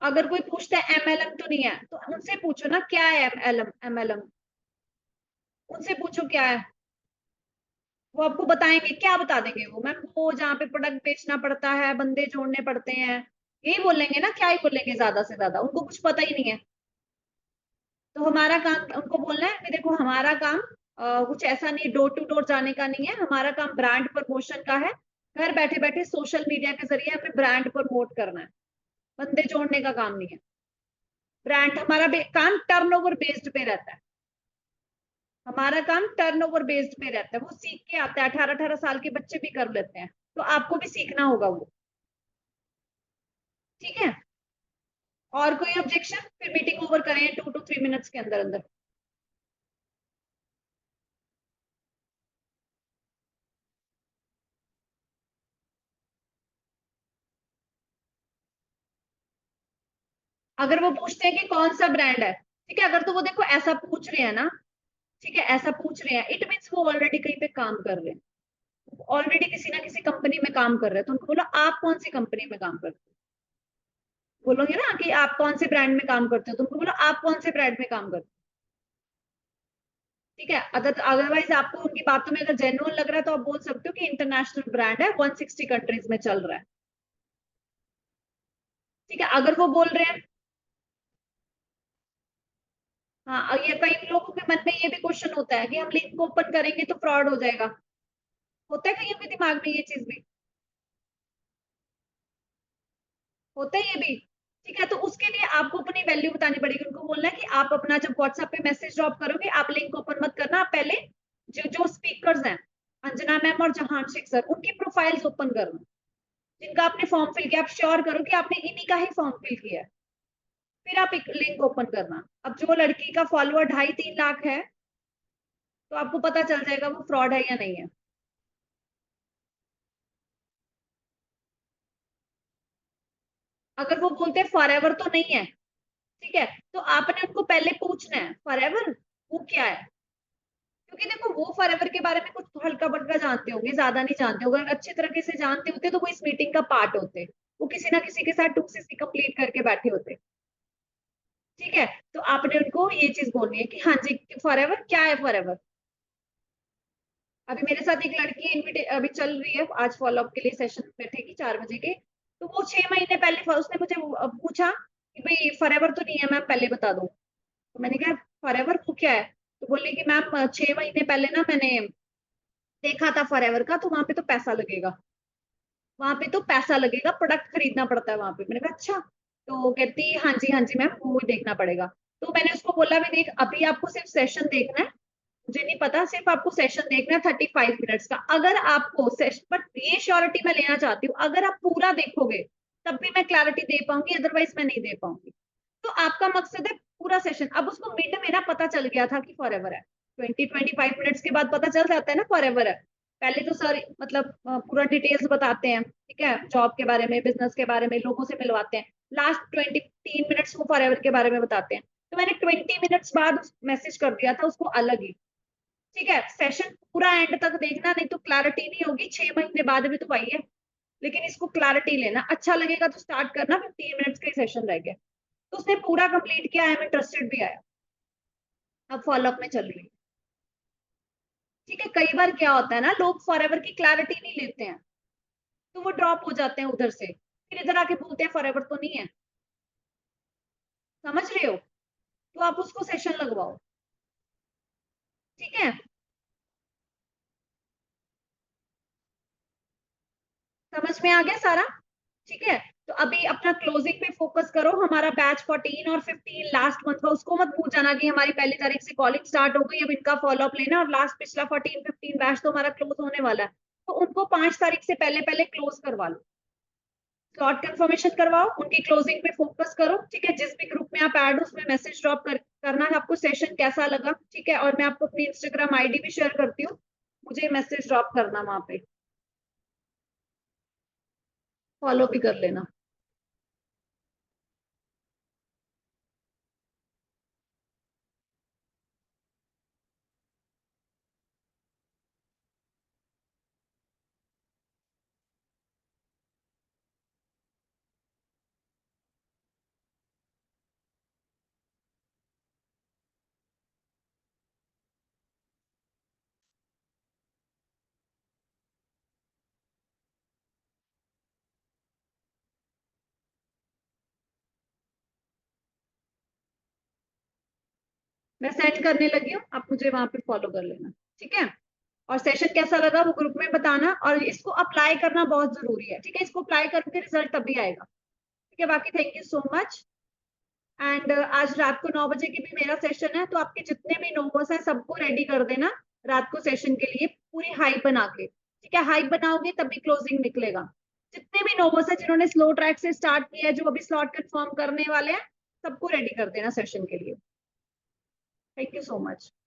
अगर कोई पूछता है एमएलएम तो नहीं है, तो उनसे पूछो ना क्या है एमएलएम। एमएलएम उनसे पूछो क्या है, वो आपको बताएंगे। क्या बता देंगे वो? मैम वो जहाँ पे प्रोडक्ट बेचना पड़ता है, बंदे जोड़ने पड़ते हैं, यही बोलेंगे ना। क्या ही बोलेंगे ज्यादा से ज्यादा, उनको कुछ पता ही नहीं है। तो हमारा काम उनको बोलना है कि देखो हमारा काम कुछ ऐसा नहीं, डोर टू डोर जाने का नहीं है, हमारा काम ब्रांड प्रमोशन का है। घर बैठे बैठे सोशल मीडिया के जरिए हमें ब्रांड प्रमोट करना है, बंदे जोड़ने का काम नहीं है। ब्रांड हमारा काम टर्नओवर बेस्ड पे रहता है, हमारा काम टर्नओवर बेस्ड पे रहता है। वो सीख के आता है, 18-18 साल के बच्चे भी कर लेते हैं, तो आपको भी सीखना होगा वो। ठीक है, और कोई ऑब्जेक्शन? फिर मीटिंग ओवर करें 2 to 3 मिनट्स के अंदर अंदर। अगर वो पूछते हैं कि कौन सा ब्रांड है, ठीक है, अगर तो वो देखो ऐसा पूछ रहे हैं ना, ठीक है, ऐसा पूछ रहे हैं, इट मीन्स वो ऑलरेडी कहीं पे काम कर रहे हैं, ऑलरेडी किसी ना किसी कंपनी में काम कर रहे हैं। तो उनको बोलो आप कौन सी कंपनी में काम करते हो। बोलोगे ना कि आप कौन से ब्रांड में काम करते हो, तो उनको बोलो आप कौन से ब्रांड में काम करते हो। ठीक है, अदरवाइज आपको उनकी बातों में अगर जेन्युइन लग रहा है तो आप बोल सकते हो कि इंटरनेशनल ब्रांड है, 160 कंट्रीज में चल रहा है। ठीक है, अगर वो बोल रहे हैं, हाँ, और ये कई लोगों के मन में ये भी क्वेश्चन होता है कि हम लिंक ओपन करेंगे तो फ्रॉड हो जाएगा, होता है कईयों के दिमाग में ये चीज भी, होता है ये भी। ठीक है, तो उसके लिए आपको अपनी वैल्यू बतानी पड़ेगी। उनको बोलना है कि आप अपना जब व्हाट्सएप पे मैसेज ड्रॉप करोगे, आप लिंक ओपन मत करना, आप पहले जो जो स्पीकर्स हैं, अंजना मैम और जहान शेख सर, उनकी प्रोफाइल्स ओपन करना, जिनका आपने फॉर्म फिल किया। आप श्योर करो कि आपने इन्हीं का ही फॉर्म फिल किया है, फिर आप एक लिंक ओपन करना। अब जो लड़की का फॉलोअर 2.5-3 लाख है, तो आपको पता चल जाएगा वो फ्रॉड है या नहीं है। अगर वो बोलते हैं फॉरएवर तो नहीं है, ठीक है, तो आपने उनको पहले पूछना है फॉरएवर वो क्या है। क्योंकि देखो वो फॉरएवर के बारे में कुछ हल्का फुल्का जानते होंगे, ज्यादा नहीं जानते होंगे। अगर अच्छे तरीके से जानते होते तो वो इस मीटिंग का पार्ट होते, वो किसी ना किसी के साथ 2cc कंप्लीट करके बैठे होते। ठीक है, तो आपने उनको ये चीज बोलनी है कि हाँ जी फॉरएवर क्या है फॉरएवर। अभी मेरे साथ एक लड़की अभी चल रही है, आज फॉलोअप के लिए सेशन बैठेगी 4 बजे के। तो वो 6 महीने पहले उसने मुझे पूछा कि भाई फॉरएवर तो नहीं है मैम, पहले बता दो। तो मैंने कहा फॉरएवर वो क्या है? तो बोली कि मैम 6 महीने पहले ना मैंने देखा था फॉरएवर का, तो वहां पे तो पैसा लगेगा, वहां पे तो पैसा लगेगा, प्रोडक्ट खरीदना पड़ता है वहां पे। मैंने कहा अच्छा। तो वो कहती हाँ जी मैम, वो देखना पड़ेगा। तो मैंने उसको बोला भी देख, अभी आपको सिर्फ सेशन देखना है, मुझे नहीं पता, सिर्फ आपको सेशन देखना है 35 मिनट्स का। अगर आपको सेशन, बट ये श्योरिटी मैं लेना चाहती हूँ, अगर आप पूरा देखोगे तब भी मैं क्लैरिटी दे पाऊंगी, अदरवाइज मैं नहीं दे पाऊंगी। तो आपका मकसद है पूरा सेशन। अब उसको मिड में ना पता चल गया था कि फॉरएवर है, 20-25 मिनट्स के बाद पता चल जाता है ना फॉरएवर है। पहले तो सर मतलब पूरा डिटेल्स बताते हैं, ठीक है, जॉब के बारे में, बिजनेस के बारे में, लोगों से मिलवाते हैं। लास्ट 23 मिनट्स वो फॉरएवर के बारे में बताते हैं। तो मैंने 20 मिनट्स बाद मैसेज कर दिया था उसको अलग ही। ठीक है, सेशन पूरा एंड तक देखना, नहीं तो क्लैरिटी नहीं होगी। 6 महीने बाद भी तो वही है, लेकिन इसको क्लैरिटी लेना। अच्छा लगेगा तो स्टार्ट करना, 15 मिनट्स का सेशन रह गया। तो उसने पूरा कंप्लीट किया, आई एम इंटरेस्टेड भी आया, अब फॉलोअप में चल रही है। ठीक है, कई बार क्या होता है ना, लोग फॉरएवर की क्लैरिटी नहीं लेते हैं, तो वो ड्रॉप हो जाते हैं उधर से, फिर इधर आके बोलते हैं फॉरएवर तो नहीं है। समझ रहे हो? तो आप उसको सेशन लगवाओ, ठीक है। समझ में आ गया सारा? ठीक है, तो अभी अपना क्लोजिंग पे फोकस करो। हमारा बैच 14 और 15 लास्ट मंथ का, उसको मत भूल जाना कि हमारी 1 तारीख से कॉलिंग स्टार्ट हो गई, अब इनका फॉलोअप लेना। और लास्ट पिछला 14-15 बैच तो हमारा क्लोज होने वाला है, तो उनको 5 तारीख से पहले पहले क्लोज करवा लो, स्लॉट कंफर्मेशन करवाओ, उनकी क्लोजिंग पे फोकस करो, ठीक है। जिस भी ग्रुप में आप ऐड हो उसमें मैसेज ड्रॉप करना है आपको सेशन कैसा लगा, ठीक है। और मैं आपको अपनी इंस्टाग्राम आईडी भी शेयर करती हूँ, मुझे मैसेज ड्रॉप करना, वहां पे फॉलो भी कर लेना। मैं सेंड करने लगी हूँ, आप मुझे वहां पे फॉलो कर लेना, ठीक है। और सेशन कैसा लगा वो ग्रुप में बताना, और इसको अप्लाई करना बहुत जरूरी है, ठीक है। इसको अप्लाई करके रिजल्ट तभी आएगा, ठीक है। बाकी thank you so much. And आज रात को 9 बजे की भी मेरा सेशन है, तो आपके जितने भी नोवर्स हैं सबको रेडी कर देना रात को सेशन के लिए, पूरी हाइप बना के, ठीक है। हाइप बनाओगे तभी क्लोजिंग निकलेगा। जितने भी नोवर्स हैं जिन्होंने स्लो ट्रैक से स्टार्ट किया है, जो अभी स्लॉट कंफर्म करने वाले हैं, सबको रेडी कर देना सेशन के लिए। Thank you so much.